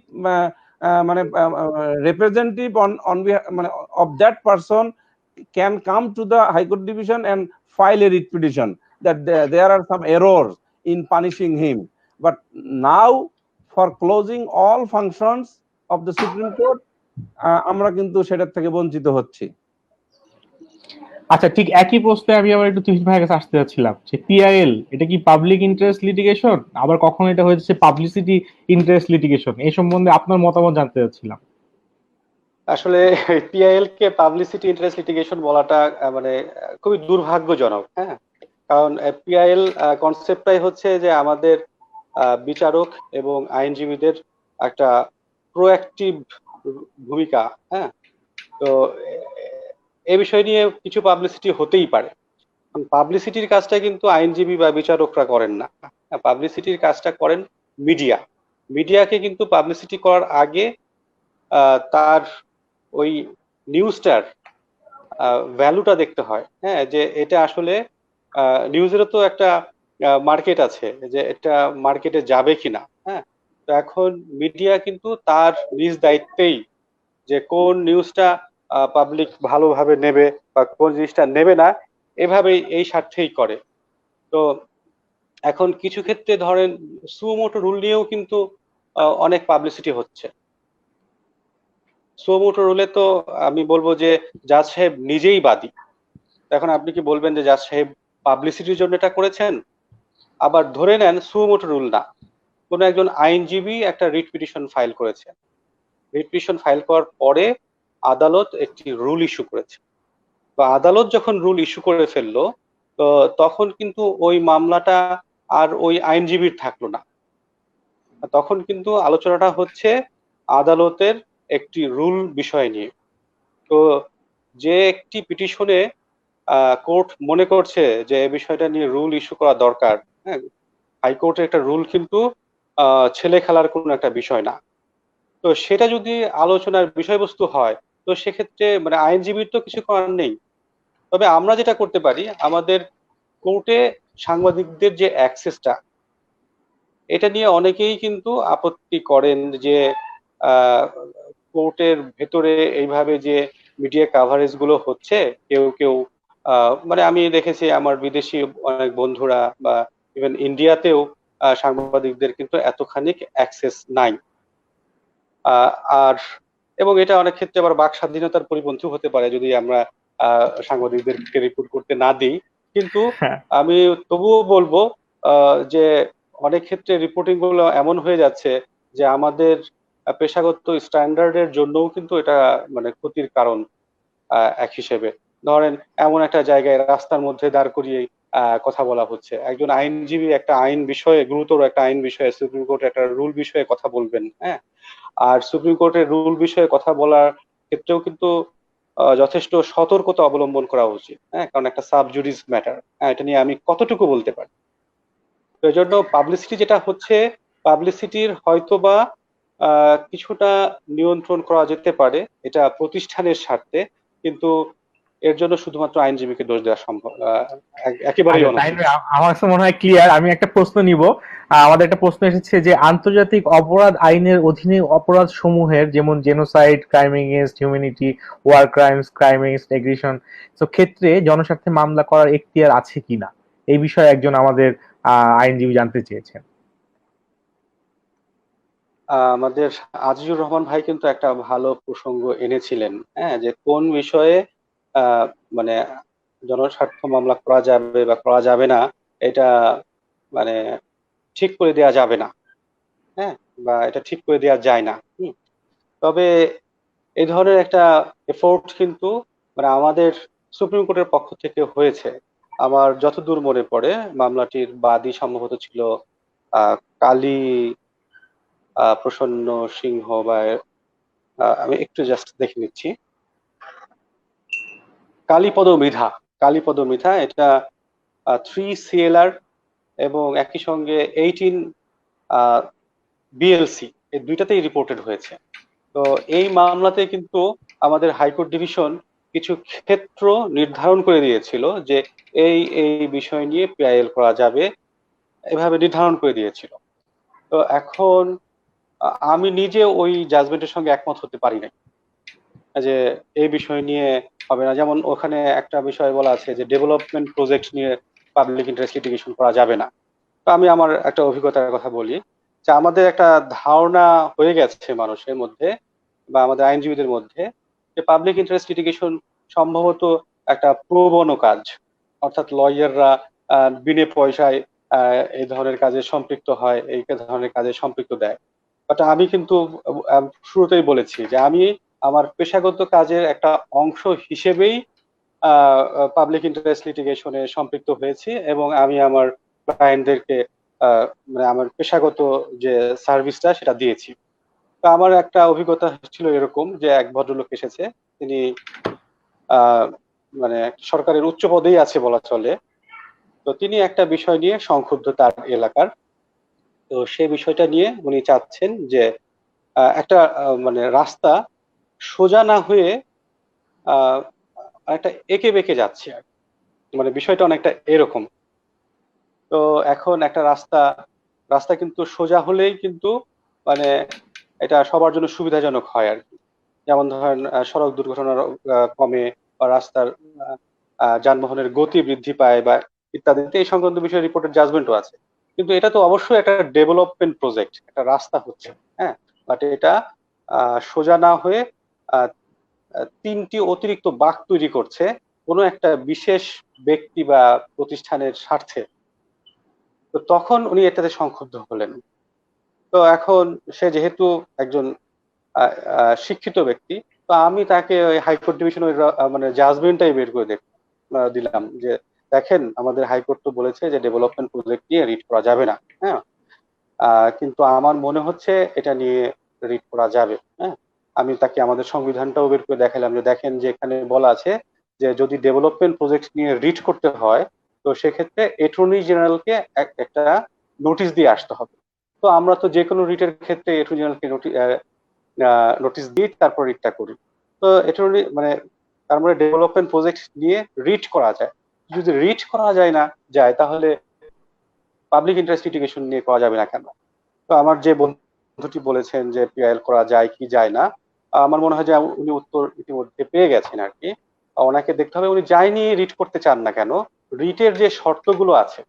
Speaker 3: representative on behalf of that person can come to the High Court division and file a writ petition that there are some errors in punishing him. But now for closing all functions of the Supreme Court আমরা কিন্তু সেটার থেকে বঞ্চিত হচ্ছি।
Speaker 1: আচ্ছা, ঠিক একই প্রশ্নে আমি আবার একটু তুহিন ভাইয়ের কাছে আসতে যাচ্ছিলাম যে পিআইএল এটা কি পাবলিক ইন্টারেস্ট লিটিগেশন, আবার কখনো এটা হয়েছে পাবলিসিটি ইন্টারেস্ট লিটিগেশন, এই সম্বন্ধে আপনার মতামত জানতে চাচ্ছিলাম।
Speaker 2: আসলে পিআইএল কে পাবলিসিটি ইন্টারেস্ট লিটিগেশন বলাটা মানে খুবই দুর্ভাগ্যজনক। হ্যাঁ, কারণ পিআইএল কনসেপ্টটাই হচ্ছে যে আমাদের বিচারক এবং আইনজীবীদের একটা প্রোঅ্যাক্টিভ ভূমিকা। হ্যাঁ, তো এই বিষয় নিয়ে কিছু পাবলিসিটি হতেই পারে। পাবলিসিটির কাজটা কিন্তু আইনজীবী বা বিচারকরা করেন না, পাবলিসিটির কাজটা করেন মিডিয়া। মিডিয়াকে কিন্তু পাবলিসিটি করার আগে তার ওই নিউজটার ভ্যালুটা দেখতে হয়। হ্যাঁ, যে এটা আসলে নিউজেরও তো একটা মার্কেট আছে, যে এটা মার্কেটে যাবে কিনা। হ্যাঁ, তো এখন মিডিয়া কিন্তু তার নিজ দায়িত্বেই যে কোন নিউজটা পাবলিক ভালোভাবে নেবে বা কোন জিনিসটা নেবে না, এভাবেই এই স্বার্থেই করে। তো এখন কিছু ক্ষেত্রে ধরেন সুমোটো রুল নিয়েও কিন্তু অনেক পাবলিসিটি হচ্ছে। সুমোটো রুলে তো আমি বলবো যে জাজ সাহেব নিজেই বাদী। এখন আপনি কি বলবেন যে জাজ সাহেব পাবলিসিটির জন্য এটা করেছেন? আবার ধরে নেন সুমোটো রুল না, কোন একজন আইনজীবী একটা রিট পিটিশন ফাইল করেছে, রিট পিটিশন ফাইল করার পরে আদালত একটি রুল ইস্যু করেছে। তো আদালত যখন রুল ইস্যু করে ফেললো, তো তখন কিন্তু ওই মামলাটা আর ওই আইনজীবীর থাকলো না। তখন কিন্তু আলোচনাটা হচ্ছে আদালতের একটি রুল বিষয় নিয়ে। তো যে একটি পিটিশনে কোর্ট মনে করছে যে এই বিষয়টা নিয়ে রুল ইস্যু করা দরকার, হ্যাঁ, হাইকোর্টের একটা রুল কিন্তু ছেলে খেলার কোনো একটা বিষয় না। তো সেটা যদি আলোচনার বিষয়বস্তু হয়, তো সেক্ষেত্রে মানে আইনজীবীর তো কিছু করার নেই। তবে আমরা যেটা করতে পারি, আমাদের কোর্টে সাংবাদিকদের যে অ্যাক্সেসটা, এটা নিয়ে অনেকেই কিন্তু আপত্তি করেন যে কোর্টের ভেতরে এইভাবে যে মিডিয়া কাভারেজ গুলো হচ্ছে, কেউ কেউ মানে আমি দেখেছি আমার বিদেশি অনেক বন্ধুরা বা ইভেন ইন্ডিয়াতেও সাংবাদিকদের কিন্তু এতখানি অ্যাক্সেস নাই। আহ, আর এবং এটা অনেক ক্ষেত্রে আবার বাক স্বাধীনতার পরিপন্থী হতে পারে যদি আমরা সাংবাদিকদেরকে রিপোর্ট করতে না দিই। কিন্তু
Speaker 1: হ্যাঁ,
Speaker 2: আমি তবুও বলবো যে অনেক ক্ষেত্রে রিপোর্টিং গুলো এমন হয়ে যাচ্ছে যে আমাদের পেশাগত স্ট্যান্ডার্ডের জন্যও কিন্তু এটা মানে ক্ষতির কারণ। এক হিসেবে ধরেন এমন একটা জায়গায় রাস্তার মধ্যে দাঁড় করিয়ে কথা বলা হচ্ছে, একজন আইনজীবী একটা আইন বিষয়ে, গুরুতর একটা আইন বিষয়ে, সুপ্রিম কোর্ট একটা রুল বিষয়ে কথা বলবেন। হ্যাঁ, আর সুপ্রিম কোর্টের রুল বিষয়ে কথা বলার ক্ষেত্রেও কিন্তু যথেষ্ট সতর্কতা অবলম্বন করা উচিত। হ্যাঁ, কারণ একটা সাব জুডিস ম্যাটার, হ্যাঁ, এটা নিয়ে আমি কতটুকু বলতে পারি। তো এই জন্য পাবলিসিটি যেটা হচ্ছে, পাবলিসিটির হয়তোবা কিছুটা নিয়ন্ত্রণ করা যেতে পারে, এটা প্রতিষ্ঠানের স্বার্থে। কিন্তু এর জন্য শুধুমাত্র আইনজীবীকে দোষ দেওয়া সম্ভব একেবারেই
Speaker 1: আচ্ছা তাই
Speaker 2: অনুচিত।
Speaker 1: নয়, আমার কাছে মনে হয় ক্লিয়ার। আমি একটা প্রশ্ন নিব। আমাদের একটা প্রশ্ন এসেছে যে আন্তর্জাতিক অপরাধ আইনের অধীনে অপরাধ সমূহের যেমন genocide, crime against humanity, war crimes, crime against aggression ক্ষেত্রে জনস্বার্থে মামলা করার এখতিয়ার আছে কিনা, এই বিষয়ে একজন আমাদের আইনজীবী জানতে চেয়েছেন।
Speaker 2: আমাদের আজিজুর রহমান ভাই কিন্তু একটা ভালো প্রসঙ্গ এনেছিলেন। হ্যাঁ, যে কোন বিষয়ে আহ, মানে জনস্বার্থ মামলা করা যাবে বা করা যাবে না, এটা মানে ঠিক করে দেওয়া যাবে না। হ্যাঁ, বা এটা ঠিক করে দেওয়া যায় না। তবে এই ধরনের একটা এফোর্ট কিন্তু মানে আমাদের সুপ্রিম কোর্টের পক্ষ থেকে হয়েছে। আমার যতদূর মনে পড়ে মামলাটির বাদী সম্ভবত ছিল আহ কালী প্রসন্ন সিংহ বা আমি একটু জাস্ট দেখে নিচ্ছি, কালীপদ মৃধা। কালীপদ মৃধা, এটা 3 CLR এবং একই সঙ্গে 18 বিএলসি, এই দুইটাতেই রিপোর্টেড হয়েছে। তো এই মামলাতে কিন্তু আমাদের হাইকোর্ট ডিভিশন কিছু ক্ষেত্র নির্ধারণ করে দিয়েছিল যে এই এই বিষয় নিয়ে পিআইএল করা যাবে, এভাবে নির্ধারণ করে দিয়েছিল। তো এখন আমি নিজে ওই জাজমেন্টের সঙ্গে একমত হতে পারি না যে এই বিষয় নিয়ে হবে না। যেমন ওখানে একটা বিষয় বলা আছে যে ডেভেলপমেন্ট প্রজেক্ট নিয়ে পাবলিক ইন্টারেস্ট লিটিগেশন করা যাবে না। তো আমি আমার একটা অভিজ্ঞতার কথা বলি, যে আমাদের একটা ধারণা হয়ে গেছে মানুষের মধ্যে বা আমাদের আইনজীবীদের মধ্যে যে পাবলিক ইন্টারেস্ট লিটিগেশন সম্ভবত একটা প্রবণ কাজ, অর্থাৎ লয়াররা বিনে পয়সায় এই ধরনের কাজে সম্পৃক্ত হয়, এই ধরনের কাজে সম্পৃক্ত দেয়। বাট আমি কিন্তু শুরুতেই বলেছি যে আমি আমার পেশাগত কাজের একটা অংশ হিসেবেই পাবলিক ইন্টারেস্ট লিটিগেশনে সম্পৃক্ত হয়েছি এবং আমি আমার ক্লায়েন্টদেরকে মানে আমার পেশাগত যে সার্ভিসটা সেটা দিয়েছি। তো আমার একটা অভিজ্ঞতা ছিল এরকম যে এক ভদ্রলোক এসেছে, তিনি মানে সরকারের উচ্চ পদেই আছে বলা চলে। তো তিনি একটা বিষয় নিয়ে সংক্ষুব্ধ তার এলাকার। তো সেই বিষয়টা নিয়ে উনি চাচ্ছেন যে একটা মানে রাস্তা সোজা না হয়ে আহ একটা এঁকে বেঁকে যাচ্ছে আর কি। মানে বিষয়টা অনেকটা এরকম। তো এখন একটা রাস্তা রাস্তা কিন্তু সোজা হলেই কিন্তু মানে এটা সবার জন্য সুবিধাজনক হয় আর কি। যেমন ধরেন সড়ক দুর্ঘটনার কমে বা রাস্তার যানবাহনের গতি বৃদ্ধি পায় বা ইত্যাদিতে এই সংক্রান্ত বিষয়ে রিপোর্টের জাজমেন্টও আছে। কিন্তু এটা তো অবশ্যই একটা ডেভেলপমেন্ট প্রজেক্ট, একটা রাস্তা হচ্ছে, হ্যাঁ, বাট এটা সোজা না হয়ে আহ, তিনটি অতিরিক্ত বাঁক তৈরি করছে কোনো একটা বিশেষ ব্যক্তি বা প্রতিষ্ঠানের স্বার্থে। তো তখন উনি এটাতে সংক্ষুব্ধ হলেন। তো এখন সে যেহেতু একজন শিক্ষিত ব্যক্তি, তো আমি তাকে ওই হাইকোর্ট ডিভিশন ওই মানে জাজমেন্টটাই বের করে দিলাম যে দেখেন আমাদের হাইকোর্ট তো বলেছে যে ডেভেলপমেন্ট প্রজেক্ট নিয়ে রিট করা যাবে না, হ্যাঁ, কিন্তু আমার মনে হচ্ছে এটা নিয়ে রিট করা যাবে, হ্যাঁ। আমি তাকে আমাদের সংবিধানটাও বের করে দেখালাম যে দেখেন যে এখানে বলা আছে যে যদি ডেভেলপমেন্ট প্রজেক্ট নিয়ে রিট করতে হয় তো সেক্ষেত্রে অ্যাটর্নি জেনারেলকে একটা নোটিশ দিয়ে আসতে হবে। তো আমরা তো যে কোনো রিটের ক্ষেত্রে অ্যাটর্নি জেনারেলকে নোটিশ দিয়ে তারপর রিটটা করি। তো অ্যাটর্নি মানে তার মানে ডেভেলপমেন্ট প্রজেক্ট নিয়ে রিট করা যায়। যদি রিট করা যায় তাহলে পাবলিক ইন্টারেস্ট লিটিগেশন নিয়ে করা যাবে না কেন? তো আমার যে বন্ধুটি বলেছেন যে পিআইএল করা যায় কি যায় না, আমার মনে হয় যে উনি উত্তর ইতিমধ্যে পেয়ে গেছেন আর কি। ওনাকে দেখতে হবে উনি যাই নিয়ে রিট করতে চান না কেন, রিটের যে শর্তগুলো আছে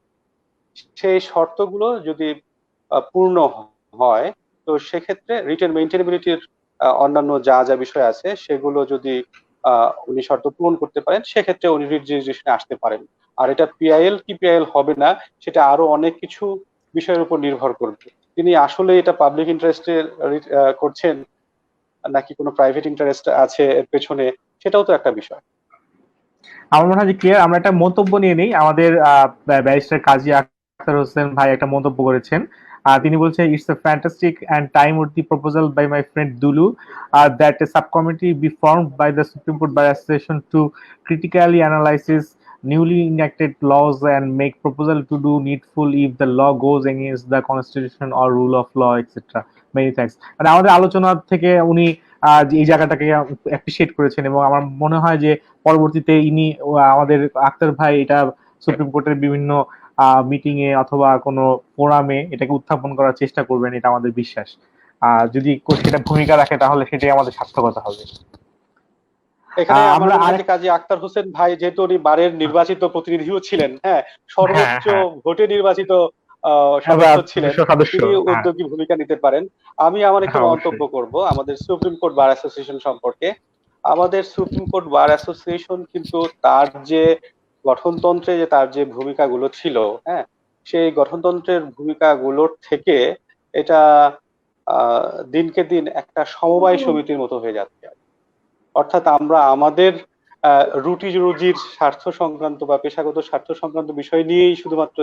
Speaker 2: সেই শর্তগুলো যদি পূর্ণ হয় তো সেক্ষেত্রে রিটের মেইনটেনেবিলিটির অন্যান্য যা যা বিষয় আছে সেগুলো যদি উনি শর্ত পূরণ করতে পারেন সেক্ষেত্রে উনি রিট রেজিস্ট্রেশনে আসতে পারেন। আর এটা পিআইএল কি পিআইএল হবে না সেটা আরো অনেক কিছু বিষয়ের উপর নির্ভর করবে। তিনি আসলে এটা পাবলিক ইন্টারেস্টে করছেন নাকি কোনো প্রাইভেট ইন্টারেস্ট আছে এর পেছনে, সেটাও তো একটা বিষয়।
Speaker 1: আমার মনে হয় যে ক্লিয়ার। আমরা একটা মন্তব্য নিয়ে নেই। আমাদের ব্যারিস্টার কাজী আখতার হোসেন ভাই একটা মন্তব্য করেছেন। তিনি বলছেন it's a fantastic and time with proposal by my friend Dulu that a subcommittee be formed by the supreme court bar association to critically analysis newly enacted laws and make proposal to do needful if the law goes against the constitution or rule of law etc. Many thanks. মানে আমাদের আলোচনা থেকে উনি এই জায়গাটাকে appreciate করেছেন এবং আমার মনে হয় যে পরবর্তীতে ইনি আমাদের আক্তার ভাই এটা সুপ্রিম কোর্টের বিভিন্ন মিটিং এ অথবা কোনো ফোরামে এটাকে উত্থাপন করার চেষ্টা করবেন, এটা আমাদের বিশ্বাস। যদি সেটা ভূমিকা রাখে তাহলে সেটাই আমাদের সার্থকতা হবে।
Speaker 2: এখানে আমার
Speaker 1: আমরা
Speaker 2: মনে হয় যে কাজী আখতার হোসেন ভাই যেহেতু উনি বারের নির্বাচিত প্রতিনিধিও ছিলেন, হ্যাঁ, সর্বোচ্চ ভোটে নির্বাচিত সদস্য ছিলেন, তিনি উদ্যোগী ভূমিকা নিতে পারেন। আমি আমার একটু মন্তব্য করব আমাদের সুপ্রিম কোর্ট বার অ্যাসোসিয়েশন সম্পর্কে। আমাদের সুপ্রিম কোর্ট বার অ্যাসোসিয়েশন কিন্তু তার যে গঠনতন্ত্রে যে তার যে ভূমিকাগুলো ছিল, হ্যাঁ, সেই গঠনতন্ত্রের ভূমিকাগুলোর থেকে এটা দিনকে দিন একটা সমবায় সমিতির মতো হয়ে যাচ্ছে। অর্থাৎ আমরা আমাদের রুটি রুজির স্বার্থ সংক্রান্ত বা পেশাগত স্বার্থ সংক্রান্ত বিষয় নিয়েই শুধুমাত্র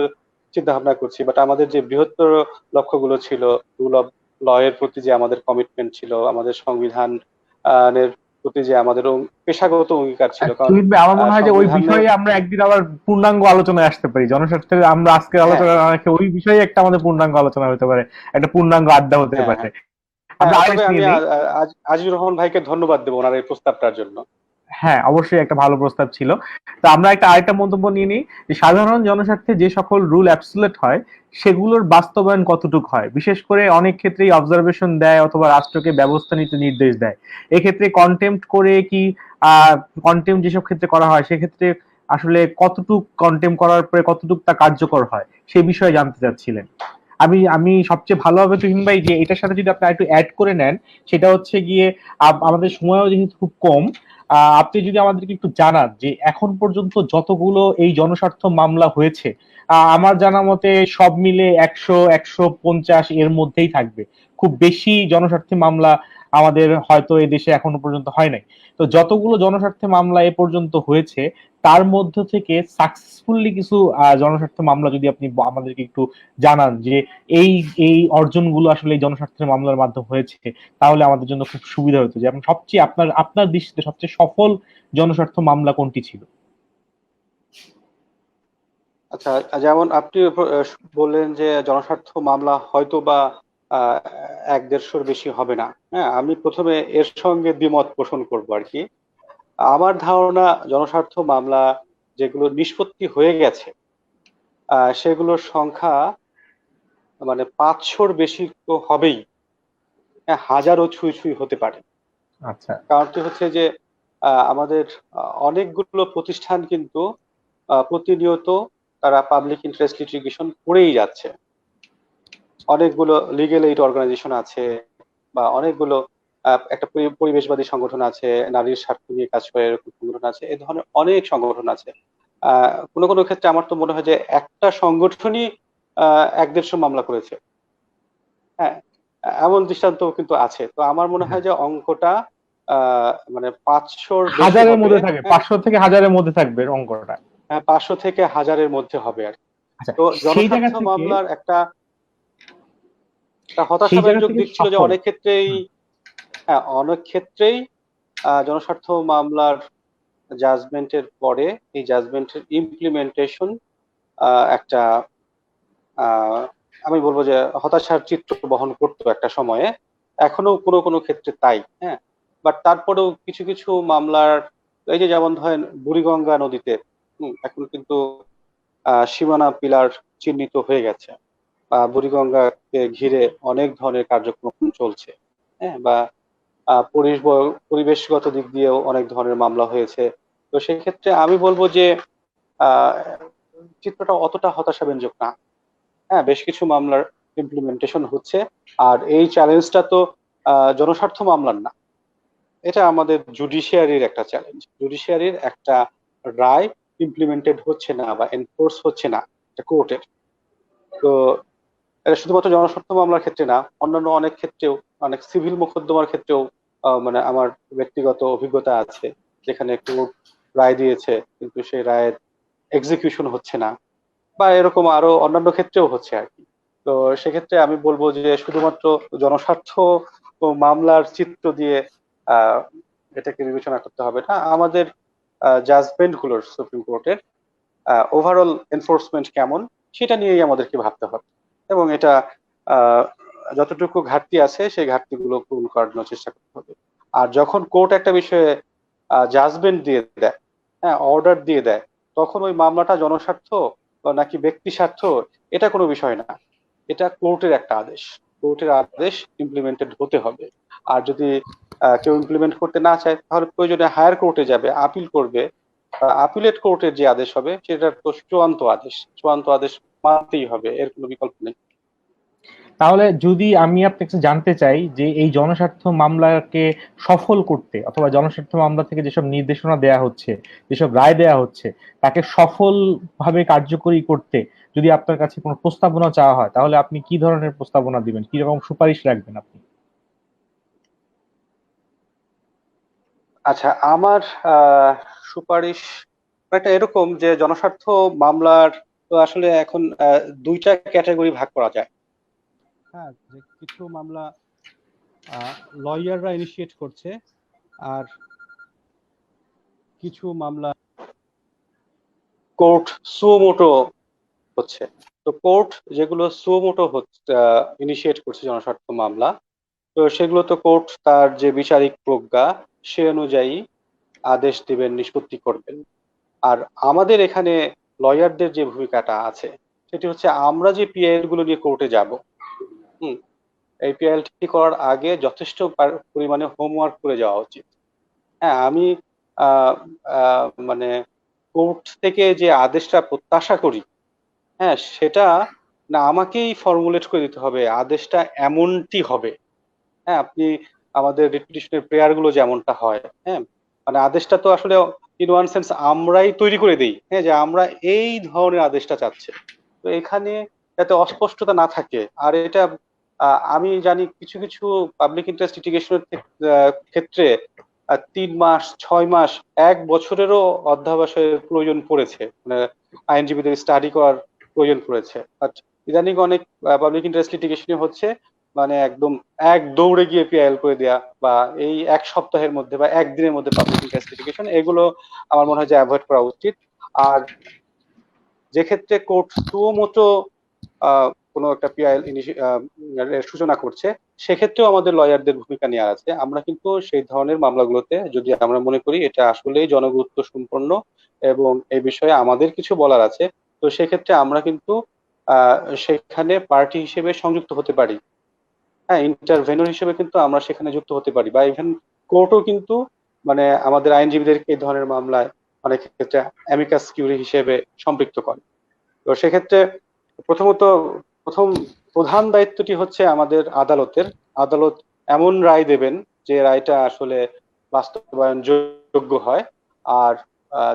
Speaker 2: চিন্তা ভাবনা করছি, বাট আমাদের যে বৃহত্তর লক্ষ্যগুলো ছিল, রুল অফ ল এর প্রতি যে আমাদের কমিটমেন্ট ছিল, আমাদের সংবিধানের প্রতি যে আমাদের পেশাগত অঙ্গীকার ছিল, কারণ
Speaker 1: আমার মনে হয় যে ওই বিষয়ে আমরা একদিন আবার পূর্ণাঙ্গ আলোচনায় আসতে পারি। জনস্বার্থে আমরা আজকে আলোচনা না রেখে ওই বিষয়ে একটা আমাদের পূর্ণাঙ্গ আলোচনা হতে পারে, একটা পূর্ণাঙ্গ আড্ডা হতে পারে।
Speaker 2: আমি আজিজুর রহমান ভাইকে ধন্যবাদ দেবো ওনার এই প্রস্তাবটার জন্য।
Speaker 1: হ্যাঁ, অবশ্যই একটা ভালো প্রস্তাব ছিল। তো আমরা আরেকটা মন্তব্য নিয়ে নিই যে সাধারণ জনস্বার্থে যে সকল রুল অ্যাবসলিউট হয় সেগুলোর বাস্তবায়ন কতটুকু হয়, বিশেষ করে অনেক ক্ষেত্রেই অবজারভেশন দেয় অথবা রাষ্ট্রকে ব্যবস্থা নিতে নির্দেশ দেয়। এক্ষেত্রে কন্টেম্পট করে কি কন্টেম্পট যেসব ক্ষেত্রে করা হয় সেক্ষেত্রে আসলে কতটুক কন্টেম্পট করার পরে কতটুক তা কার্যকর হয় সে বিষয়ে জানতে চাচ্ছিলেন। আমি সবচেয়ে ভালোভাবে তুহিন ভাই যে এটার সাথে যদি আপনি একটু অ্যাড করে নেন, সেটা হচ্ছে গিয়ে আমাদের সময়ও যেহেতু খুব কম, আপনি যদি আমাদেরকে একটু জানান যে এখন পর্যন্ত যতগুলো এই জনস্বার্থ মামলা হয়েছে, আমার জানা মতে সব মিলে 100-150 এর মধ্যেই থাকবে। খুব বেশি জনস্বার্থী মামলা আমাদের হয়তো এই দেশে এখনো পর্যন্ত হয় নাই। তো যতগুলো জনস্বার্থে মামলা এ পর্যন্ত হয়েছে তার মধ্য থেকে সাকসেসফুলি কিছু জনস্বার্থ মামলা যদি আপনি আমাদেরকে একটু জানান যে এই এই অর্জনগুলো আসলে এই জনস্বার্থের মামলার মাধ্যমে হয়েছে, তাহলে আমাদের জন্য খুব সুবিধা হতো। যে সবচেয়ে আপনার আপনার দৃষ্টিতে সবচেয়ে সফল জনস্বার্থ মামলা কোনটি ছিল?
Speaker 2: আচ্ছা, যেমন আপনি বললেন যে জনস্বার্থ মামলা হয়তো বা ১-১৫০-র বেশি হবে না। হ্যাঁ, আমি প্রথমে এর সঙ্গে দ্বিমত পোষণ করবো আর কি। আমার ধারণা জনস্বার্থ মামলা যেগুলো নিষ্পত্তি হয়ে গেছে সেগুলোর সংখ্যা মানে ৫০০-র বেশি তো হবেই। হ্যাঁ, হাজারও ছুঁই ছুঁই হতে পারে।
Speaker 1: আচ্ছা।
Speaker 2: কারণটি হচ্ছে যে আমাদের অনেকগুলো প্রতিষ্ঠান কিন্তু প্রতিনিয়ত তারা পাবলিক ইন্টারেস্ট লিটিগেশন করেই যাচ্ছে। অনেকগুলো লিগ্যাল এইড অর্গানাইজেশন আছে বা অনেকগুলো একটা পরিবেশবাদী সংগঠন আছে, নারীর স্বার্থ নিয়ে কাজ করে এরকম সংগঠন আছে, এ ধরনের অনেক সংগঠন আছে। কোনো কোনো ক্ষেত্রে আমার তো মনে হয় যে একটা সংগঠনই ১-১৫০ মামলা করেছে। হ্যাঁ, এমন দৃষ্টান্ত কিন্তু আছে। তো আমার মনে হয় যে অঙ্কটা মানে ৫০০-র বেশি
Speaker 1: হাজারের
Speaker 2: হবে।
Speaker 1: মধ্যে থাকবে,
Speaker 2: হ্যাঁ,
Speaker 1: ৫০০ থেকে হাজারের মধ্যে থাকবে অঙ্কটা।
Speaker 2: ৫০০ থেকে ১০০০-এর মধ্যে হবে আর কি।
Speaker 1: আচ্ছা,
Speaker 2: তো
Speaker 1: সেই জায়গা
Speaker 2: জনস্বার্থ
Speaker 1: থেকে
Speaker 2: মামলার একটা
Speaker 1: সেই জায়গা
Speaker 2: হতাশাব্যঞ্জক
Speaker 1: থেকে
Speaker 2: দিক ছিল যে
Speaker 1: সফল।
Speaker 2: অনেক ক্ষেত্রেই
Speaker 1: হুম।
Speaker 2: হ্যাঁ, অনেক ক্ষেত্রেই জনস্বার্থ মামলার জাজমেন্টের পরে এই জাজমেন্টের ইমপ্লিমেন্টেশন একটা আহ, আমি বলবো যে হতাশার চিত্র বহন করতো একটা সময়ে। এখনো কোনো কোনো ক্ষেত্রে তাই। হ্যাঁ, বাট তারপরেও কিছু কিছু মামলার এই যে যেমন ধরেন বুড়িগঙ্গা নদীতে এখন কিন্তু সীমানা পিলার চিহ্নিত হয়ে গেছে বা বুড়িগঙ্গাকে ঘিরে অনেক ধরনের কার্যক্রম চলছে। হ্যাঁ, বা পরিবেশগত দিক দিয়েও অনেক ধরনের মামলা হয়েছে। তো সেক্ষেত্রে আমি বলবো যে আহ, চিত্রটা অতটা হতাশাব্যঞ্জক না। হ্যাঁ, বেশ কিছু মামলার ইমপ্লিমেন্টেশন হচ্ছে। আর এই চ্যালেঞ্জটা তো জনস্বার্থ মামলার না, এটা আমাদের জুডিশিয়ারির একটা চ্যালেঞ্জ। জুডিশিয়ারির একটা রায় ইমপ্লিমেন্টেড হচ্ছে না বা এনফোর্স হচ্ছে না কোর্টের। তো এটা শুধুমাত্র জনস্বার্থ মামলার ক্ষেত্রে না, অন্যান্য অনেক ক্ষেত্রেও, অনেক সিভিল মোকদ্দমার ক্ষেত্রেও মানে আমার ব্যক্তিগত অভিজ্ঞতা আছে যেখানে কোর্ট রায় দিয়েছে কিন্তু সেই রায়ের এক্সিকিউশন হচ্ছে না, বা এরকম আরো অন্যান্য ক্ষেত্রেও হচ্ছে আর কি। তো সেক্ষেত্রে আমি বলবো যে শুধুমাত্র জনস্বার্থ ও মামলার চিত্র দিয়ে আহ এটাকে বিবেচনা করতে হবে না। আমাদের জাজমেন্ট গুলোর সুপ্রিম কোর্টের ওভারঅল এনফোর্সমেন্ট কেমন সেটা নিয়েই আমাদেরকে ভাবতে হবে, এবং এটা আহ, যতটুকু ঘাটতি আছে সেই ঘাটতিগুলো পূরণ করার চেষ্টা করতে হবে। আর যখন কোর্ট একটা বিষয়ে জাজমেন্ট দিয়ে দেয়, হ্যাঁ, অর্ডার দিয়ে দেয়, তখন ওই মামলাটা জনস্বার্থ বা নাকি ব্যক্তি স্বার্থ এটা কোনো বিষয় না। এটা কোর্টের একটা আদেশ, কোর্টের আদেশ ইমপ্লিমেন্টেড হতে হবে। আর যদি কেউ ইমপ্লিমেন্ট করতে না চায় তাহলে প্রয়োজনে হায়ার কোর্টে যাবে, আপিল করবে। আপিলেট কোর্টের যে আদেশ হবে সেটা তো চূড়ান্ত আদেশ, চূড়ান্ত আদেশ মানতেই হবে, এর কোনো বিকল্প নেই।
Speaker 1: তাহলে যদি আমি আপনাকে জানতে চাই যে এই জনস্বার্থ মামলাকে সফল করতে অথবা জনস্বার্থ মামলা থেকে যেসব নির্দেশনা দেয়া হচ্ছে, যেসব রায় দেয়া হচ্ছে, তাকে সফলভাবে কার্যকরী করতে যদি আপনার কাছে কোনো প্রস্তাবনা চাওয়া হয়, তাহলে আপনি কি ধরনের প্রস্তাবনা দিবেন, কি রকম সুপারিশ রাখবেন আপনি?
Speaker 2: আচ্ছা, আমার সুপারিশ একটা এরকম যে জনস্বার্থ মামলার তো আসলে এখন দুইটা ক্যাটাগরি ভাগ করা যায়। হ্যাঁ, যে কিছু মামলা লয়াররা ইনিশিয়েট করছে, আর কিছু মামলা কোর্ট সুমোটো হচ্ছে। তো কোর্ট যেগুলো সুমোটো ইনিশিয়েট করছে জনস্বার্থ মামলা, তো সেগুলো তো কোর্ট তার যে বিচারিক প্রজ্ঞা সে অনুযায়ী আদেশ দিবেন, নিষ্পত্তি করবেন। আর আমাদের এখানে লয়ারদের যে ভূমিকাটা আছে সেটি হচ্ছে আমরা যে পিআইএল গুলো নিয়ে কোর্টে যাব, হুম, এই পিআইএলটি করার আগে যথেষ্ট পরিমাণে হোমওয়ার্ক করে যাওয়া উচিত। হ্যাঁ, আমি মানে কোর্ট থেকে যে আদেশটা প্রত্যাশা করি, হ্যাঁ, সেটা না আমাকেই ফর্মুলেট করে দিতে হবে আদেশটা এমনটি হবে। হ্যাঁ, আপনি আমাদের রিপিটিশনের প্রেয়ার গুলো যেমনটা হয়, হ্যাঁ, মানে আদেশটা তো আসলে ইন ওয়ান সেন্স আমরাই তৈরি করে দিই, হ্যাঁ, যে আমরা এই ধরনের আদেশটা চাচ্ছি। তো এখানে যাতে অস্পষ্টতা না থাকে, আর এটা আমি জানি কিছু কিছু পাবলিক ইন্টারেস্ট লিটিগেশনের ক্ষেত্রে 3 মাস, 6 মাস, 1 বছরেরও অধ্যবসায়ের প্রয়োজন পড়েছে, মানে আইনজীবীদের স্টাডি করার প্রয়োজন পড়েছে। বাট ইদানিং অনেক পাবলিক ইন্টারেস্ট লিটিগেশনে হচ্ছে মানে একদম এক দৌড়ে গিয়ে পিআইএল করে দেয়া, বা এই 1 সপ্তাহের মধ্যে বা একদিনের মধ্যে পাবলিক ইন্টারেস্ট লিটিগেশন, এগুলো আমার মনে হয় যে অ্যাভয়েড করা উচিত। আর যে ক্ষেত্রে কোর্ট সুমতো কোনো একটা পিআইএল এর সূচনা করছে, সেক্ষেত্রেও আমাদের লয়ারদের ভূমিকা নেওয়া আছে। আমরা কিন্তু সেই ধরনের মামলাগুলোতে যদি আমরা মনে করি এটা আসলেই জনগুরুত্ব সম্পন্ন এবং এই বিষয়ে আমাদের কিছু বলার আছে, তো সেক্ষেত্রে আমরা কিন্তু আহ সেখানে পার্টি হিসেবে সংযুক্ত হতে পারি। হ্যাঁ, ইন্টারভেনর হিসেবে কিন্তু আমরা সেখানে যুক্ত হতে পারি, বা ইভেন কোর্টও কিন্তু মানে আমাদের আইনজীবীদেরকে এই ধরনের মামলায় অনেক ক্ষেত্রে অ্যামিকাস কিউরি হিসেবে সম্পৃক্ত করে। তো সেক্ষেত্রে প্রথমত প্রথম প্রধান দায়িত্বটি হচ্ছে আমাদের আদালতের। আদালত এমন রায় দেবেন যে রায়টা আসলে বাস্তবায়ন যোগ্য হয়। আর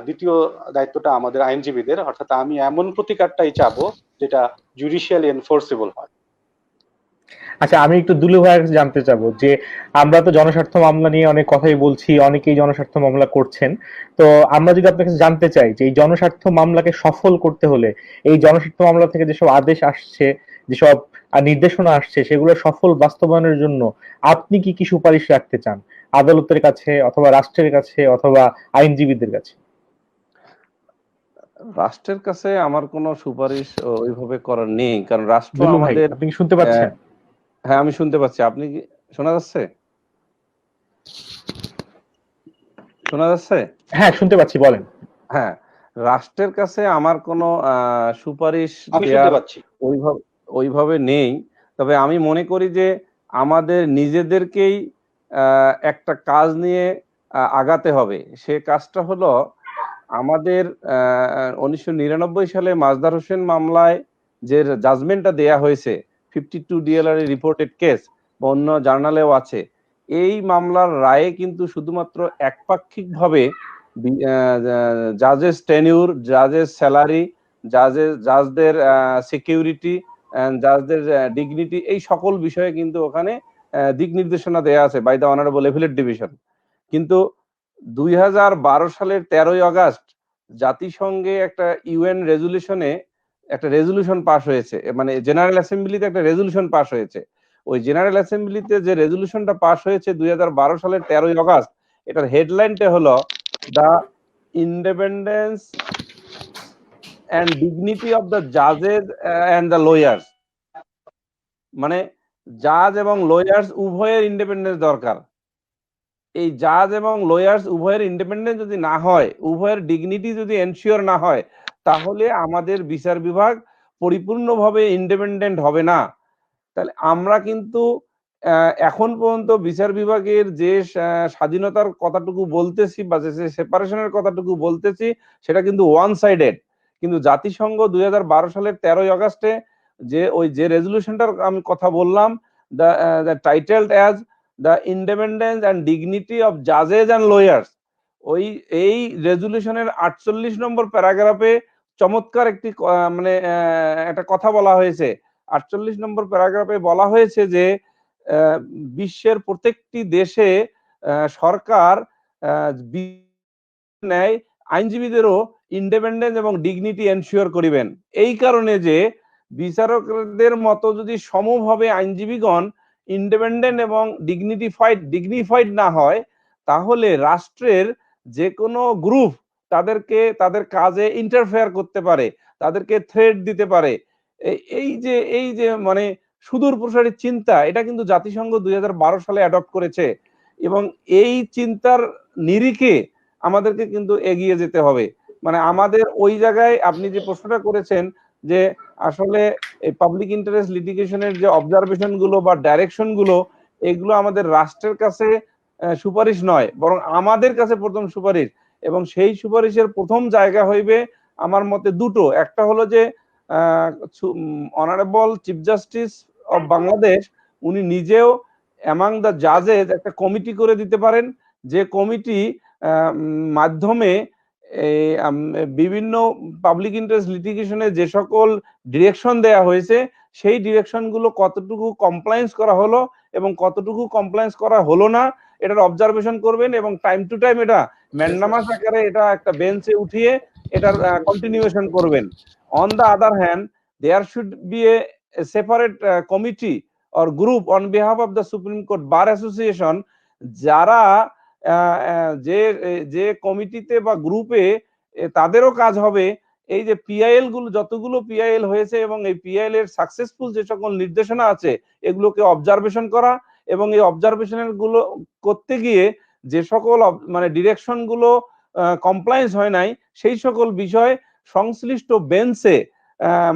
Speaker 2: দ্বিতীয় দায়িত্বটা আমাদের আইনজীবীদের, অর্থাৎ আমি এমন প্রতিকারটাই চাবো যেটা জুডিশিয়ালি এনফোর্সেবল হয়।
Speaker 1: আচ্ছা, আমি একটু দুলু ভাইয়ের কাছে জানতে চাবো যে আমরা তো জনস্বার্থ মামলা নিয়ে অনেক কথাই বলছি, অনেকেই জনস্বার্থ মামলা করছেন। তো আমরা যদি আপনার কাছে জানতে চাই যে এই জনস্বার্থ মামলাকে সফল করতে হলে এই জনস্বার্থ মামলা থেকে যেসব আদেশ আসছে, যেসব নির্দেশনা আসছে, সেগুলো সফল বাস্তবায়নের জন্য আপনি কি কি সুপারিশ রাখতে চান আদালতের কাছে, অথবা রাষ্ট্রের কাছে, অথবা আইনজীবীদের কাছে?
Speaker 3: রাষ্ট্রের কাছে আমার কোনো সুপারিশ ওইভাবে করার নেই, কারণ রাষ্ট্র
Speaker 1: দুলু ভাই,
Speaker 3: আমাদের
Speaker 1: আপনি কি শুনতে পাচ্ছেন?
Speaker 3: হ্যাঁ, আমি শুনতে পাচ্ছি। আপনি কি শোনা যাচ্ছে? শোনা যাচ্ছে?
Speaker 1: হ্যাঁ, শুনতে পাচ্ছি, বলেন।
Speaker 3: হ্যাঁ, রাষ্ট্রের কাছে আমার কোনো সুপারিশ
Speaker 2: আমি শুনতে
Speaker 3: দেওয়ার
Speaker 2: পাচ্ছি।
Speaker 3: ওইভাবে ওইভাবে নেই। তবে আমি মনে করি যে আমাদের নিজেদেরকেই একটা কাজ নিয়ে আগাতে হবে। সে কাজটা হলো আমাদের ১৯৯৯ সালে মাজদার হোসেন মামলায় যে জাজমেন্টটা দেয়া হয়েছে, 52 ডিএলআর রিপোর্টেড কেস, বা অন্য জার্নালেও আছে। এই মামলার রায়ে কিন্তু শুধুমাত্র একপাক্ষিকভাবে জাজেস টেনিউর, জাজেস স্যালারি, জাজদের সিকিউরিটি, জাজদের ডিগনিটি, এই সকল বিষয়ে কিন্তু ওখানে দিক নির্দেশনা দেয়া আছে by the honourable appellate division. কিন্তু ২০১২ সালের 13ই আগস্ট জাতিসংঘে একটা ইউএন রেজুলেশনে একটা রেজুলেশন পাস হয়েছে, মানে জেনারেল অ্যাসেম্বলিতে একটা রেজুলেশন পাস হয়েছে। ওই জেনারেল অ্যাসেম্বলিতে যে রেজুলেশনটা পাস হয়েছে ২০১২ সালের 13ই আগস্ট, এটার হেডলাইনটা হলো the independence and dignity of the জাজেস অ্যান্ড দ্য লয়ার্স। মানে জাজ এবং লয়ার্স উভয়ের ইন্ডিপেন্ডেন্স দরকার। এই জাজ এবং লয়ার্স উভয়ের ইন্ডিপেন্ডেন্স যদি না হয়, উভয়ের ডিগনিটি যদি এনশিওর না হয়, তাহলে আমাদের বিচার বিভাগ পরিপূর্ণভাবে ইন্ডিপেন্ডেন্ট হবে না। তাহলে আমরা কিন্তু এখন পর্যন্ত বিচার বিভাগের যে স্বাধীনতার কথাটুকু বলতেছি, বা যে সেপারেশনের কথাটুকু বলতেছি, সেটা কিন্তু ওয়ান সাইডেড। কিন্তু জাতিসংঘ ২০১২ সালের 13ই আগস্টে যে রেজলিউশনটার আমি কথা বললাম, the titled as the independence and dignity of জাজেস অ্যান্ড লয়ার্স, এই রেজলিউশনের 48 নম্বর প্যারাগ্রাফে চমৎকার একটি মানে একটা কথা বলা হয়েছে। 48 নম্বর প্যারাগ্রাফে বলা হয়েছে যে বিশ্বের প্রত্যেকটি দেশে সরকার ন্যায় আইনজীবীদেরও ইন্ডিপেন্ডেন্স এবং ডিগনিটি এনশিওর করিবেন। এই কারণে যে বিচারকদের মতো যদি সমভাবে আইনজীবীগণ ইন্ডিপেন্ডেন্ট এবং ডিগনিফাইড না হয়, তাহলে রাষ্ট্রের যে কোনো গ্রুপ তাদের কাজে ইন্টারফেয়ার করতে পারে, তাদেরকে থ্রেট দিতে পারে। এই যে মানে সুদূর প্রসারী চিন্তা, এটা কিন্তু জাতিসংঘ ২০১২ সালে অ্যাডপ্ট করেছে, এবং এই চিন্তার নিরিখে আমাদেরকে কিন্তু এগিয়ে যেতে হবে। মানে আমাদের ওই জায়গায় আপনি যে প্রশ্নটা করেছেন যে আসলে এই পাবলিক ইন্টারেস্ট লিটিগেশনের যে অবজারভেশন গুলো বা ডাইরেকশন গুলো, এগুলো আমাদের রাষ্ট্রের কাছে সুপারিশ নয়, বরং আমাদের কাছে প্রথম সুপারিশ। এবং সেই সুপারিশের প্রথম জায়গা হইবে আমার মতে দুটো। একটা হলো যে honourable chief justice of Bangladesh উনি নিজেও অ্যামাং দ্য জাজেস একটা কমিটি করে দিতে পারেন, যে কমিটি মাধ্যমে এই বিভিন্ন পাবলিক ইন্টারেস্ট লিটিগেশনে যে সকল ডিরেকশন দেয়া হয়েছে সেই ডিরেকশন গুলো কতটুকু কমপ্লায়েন্স করা হলো এবং কতটুকু কমপ্লায়েন্স করা হলো না এটার অবজারভেশন করবেন এবং টাইম টু টাইম এটা ম্যান্ডামাস আকারে এটা একটা বেঞ্চে উঠিয়ে এটার কন্টিনিউয়েশন করবেন। On the other hand there should be a separate committee or group on behalf of the supreme court bar Association, যারা যে যে কমিটিতে বা গ্রুপে তাদেরও কাজ হবে এই যে পিআইএল গুলো, যতগুলো পিআইএল হয়েছে এবং এই পিআইএল এর সাকসেসফুল যে সকল নির্দেশনা আছে এগুলোকে অবজারভেশন করা এবং এই অবজারভেশনের গুলো করতে গিয়ে যে সকল মানে ডিরেকশন গুলো কমপ্লায়েন্স হয় নাই সেই সকল বিষয় সংশ্লিষ্ট বেঞ্চে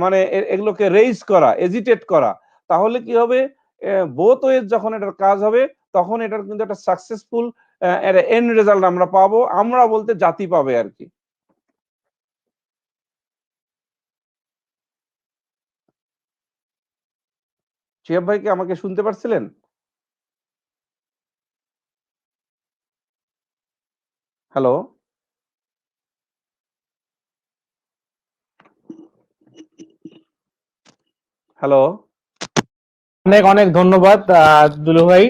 Speaker 3: মানে এগুলোকে রেইজ করা, এজিটেট করা। তাহলে কি হবে, বোথ ওয়েজ যখন এটার কাজ হবে তখন এটার কিন্তু একটা সাকসেসফুল এন্ড রেজাল্ট আমরা পাবো, আমরা বলতে জাতি পাবে আর কি। শিহাব ভাই কি আমাকে শুনতে পারছিলেন? হ্যালো হ্যালো
Speaker 1: অনেক অনেক ধন্যবাদ দুলু ভাই।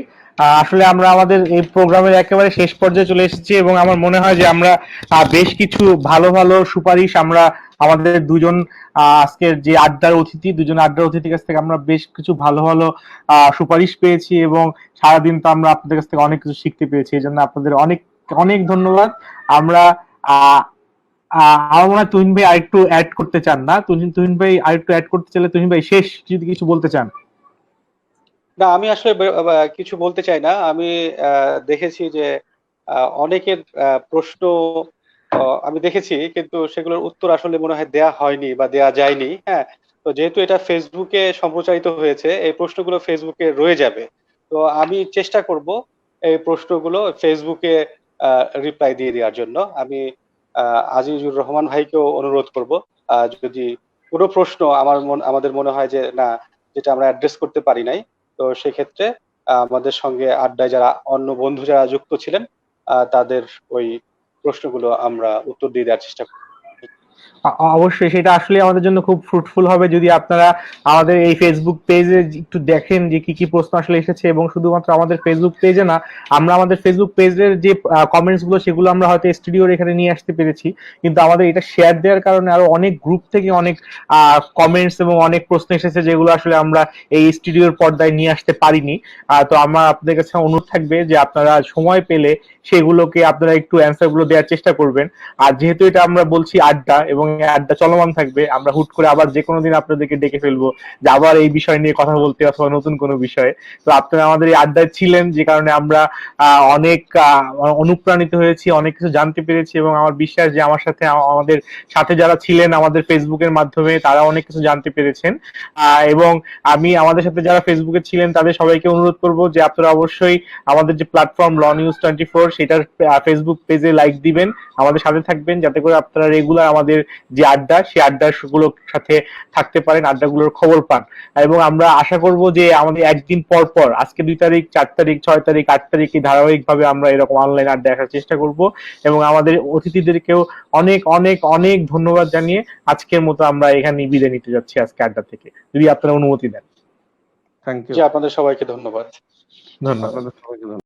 Speaker 1: আসলে আমরা আমাদের এই প্রোগ্রামের একেবারে শেষ পর্যায়ে চলে এসেছি এবং আমার মনে হয় যে আমরা বেশ কিছু ভালো ভালো সুপারিশ আমরা আমাদের দুজন আজকের যে দুজন আড্ডার অতিথির কাছ থেকে আমরা বেশ কিছু ভালো ভালো সুপারিশ পেয়েছি এবং সারাদিন তো আমরা আপনাদের কাছ থেকে অনেক কিছু শিখতে পেয়েছি। এই জন্য আপনাদের অনেক অনেক ধন্যবাদ। আমরা আমার মনে হয় তুহিন ভাই আরেকটু অ্যাড করতে চান না? তুহিন ভাই আরেকটু অ্যাড করতে চাইলে তুহিন ভাই শেষ যদি কিছু বলতে চান।
Speaker 2: না, আমি আসলে কিছু বলতে চাই না। আমি দেখেছি যে অনেকের প্রশ্ন আমি দেখেছি, কিন্তু সেগুলোর উত্তর আসলে মনে হয় দেয়া হয়নি বা দেয়া যায়নি। হ্যাঁ, তো যেহেতু এটা ফেসবুকে সম্প্রচারিত হয়েছে, এই প্রশ্নগুলো ফেসবুকে রয়ে যাবে। তো আমি চেষ্টা করব এই প্রশ্নগুলো ফেসবুকে রিপ্লাই দিয়ে দেওয়ার জন্য। আমি আজিজুর রহমান ভাইকেও অনুরোধ করব, যদি কোনো প্রশ্ন আমাদের মনে হয় যে না, যেটা আমরা অ্যাড্রেস করতে পারি নাই, তো সেক্ষেত্রে আমাদের সঙ্গে আড্ডায় যারা অন্য বন্ধু যারা যুক্ত ছিলেন তাদের ওই প্রশ্নগুলো আমরা উত্তর দিয়ে দেওয়ার চেষ্টা করব।
Speaker 1: অবশ্যই সেটা আসলে আমাদের জন্য খুব ফ্রুটফুল হবে যদি আপনারা আমাদের এই ফেসবুক পেজে একটু দেখেন যে কি কি প্রশ্ন আসলে এসেছে। এবং শুধুমাত্র আমাদের ফেসবুক পেজে না, আমরা আমাদের ফেসবুক পেজের যে কমেন্টস গুলো সেগুলো আমরা হয়তো স্টুডিওর এখানে নিয়ে আসতে পেরেছি, কিন্তু আমাদের এটা শেয়ার দেওয়ার কারণে আরো অনেক গ্রুপ থেকে অনেক কমেন্টস এবং অনেক প্রশ্ন এসেছে যেগুলো আসলে আমরা এই স্টুডিওর পর্দায় নিয়ে আসতে পারিনি। তো আমার আপনাদের কাছে অনুরোধ থাকবে যে আপনারা সময় পেলে সেগুলোকে আপনারা একটু অ্যান্সার গুলো দেওয়ার চেষ্টা করবেন। আর যেহেতু এটা আমরা বলছি আড্ডা এবং এই আড্ডা চলমান থাকবে, আমরা হুট করে আবার যে কোনো দিন আপনাদেরকে ডেকে ফেলবো যে আবার এই বিষয় নিয়ে কথা বলতে অথবা নতুন কোনো বিষয়ে। তো আপনারা আমাদের এই আড্ডায় ছিলেন, যে কারণে আমরা অনেক অনুপ্রাণিত হয়েছি, অনেক কিছু জানতে পেরেছি এবং আমার বিশ্বাস যে আমার সাথে আমাদের সাথে যারা ছিলেন আমাদের ফেসবুকের মাধ্যমে তারা অনেক কিছু জানতে পেরেছেন। এবং আমি আমাদের সাথে যারা ফেসবুকে ছিলেন তাদের সবাইকে অনুরোধ করব যে আপনারা অবশ্যই আমাদের যে প্ল্যাটফর্ম ল নিউজ 24 সেটার ফেসবুক পেজে লাইক দিবেন, আমাদের সাথে থাকবেন, যাতে করে আপনারা রেগুলার আমাদের যে আড্ডা সেই আড্ডাগুলোর সাথে থাকতে পারেন, আড্ডাগুলোর খবর পান। এবং আমরা আশা করব যে আমাদের একদিন পর পর, আজকে 2 তারিখ, 4 তারিখ, 6 তারিখ, 8 তারিখ, ধারাবাহিকভাবে আমরা এরকম অনলাইন আড্ডা দেখার চেষ্টা করব। এবং আমাদের অতিথিদেরকেও অনেক অনেক অনেক ধন্যবাদ জানিয়ে আজকের মতো আমরা এখানে বিদায় নিতে যাচ্ছি আজকে আড্ডা থেকে, যদি আপনারা অনুমতি দেন।
Speaker 3: Thank you.
Speaker 2: জি, আপনাদের সবাইকে ধন্যবাদ।
Speaker 1: ধন্যবাদ।
Speaker 3: আপনাদের সবাইকে ধন্যবাদ।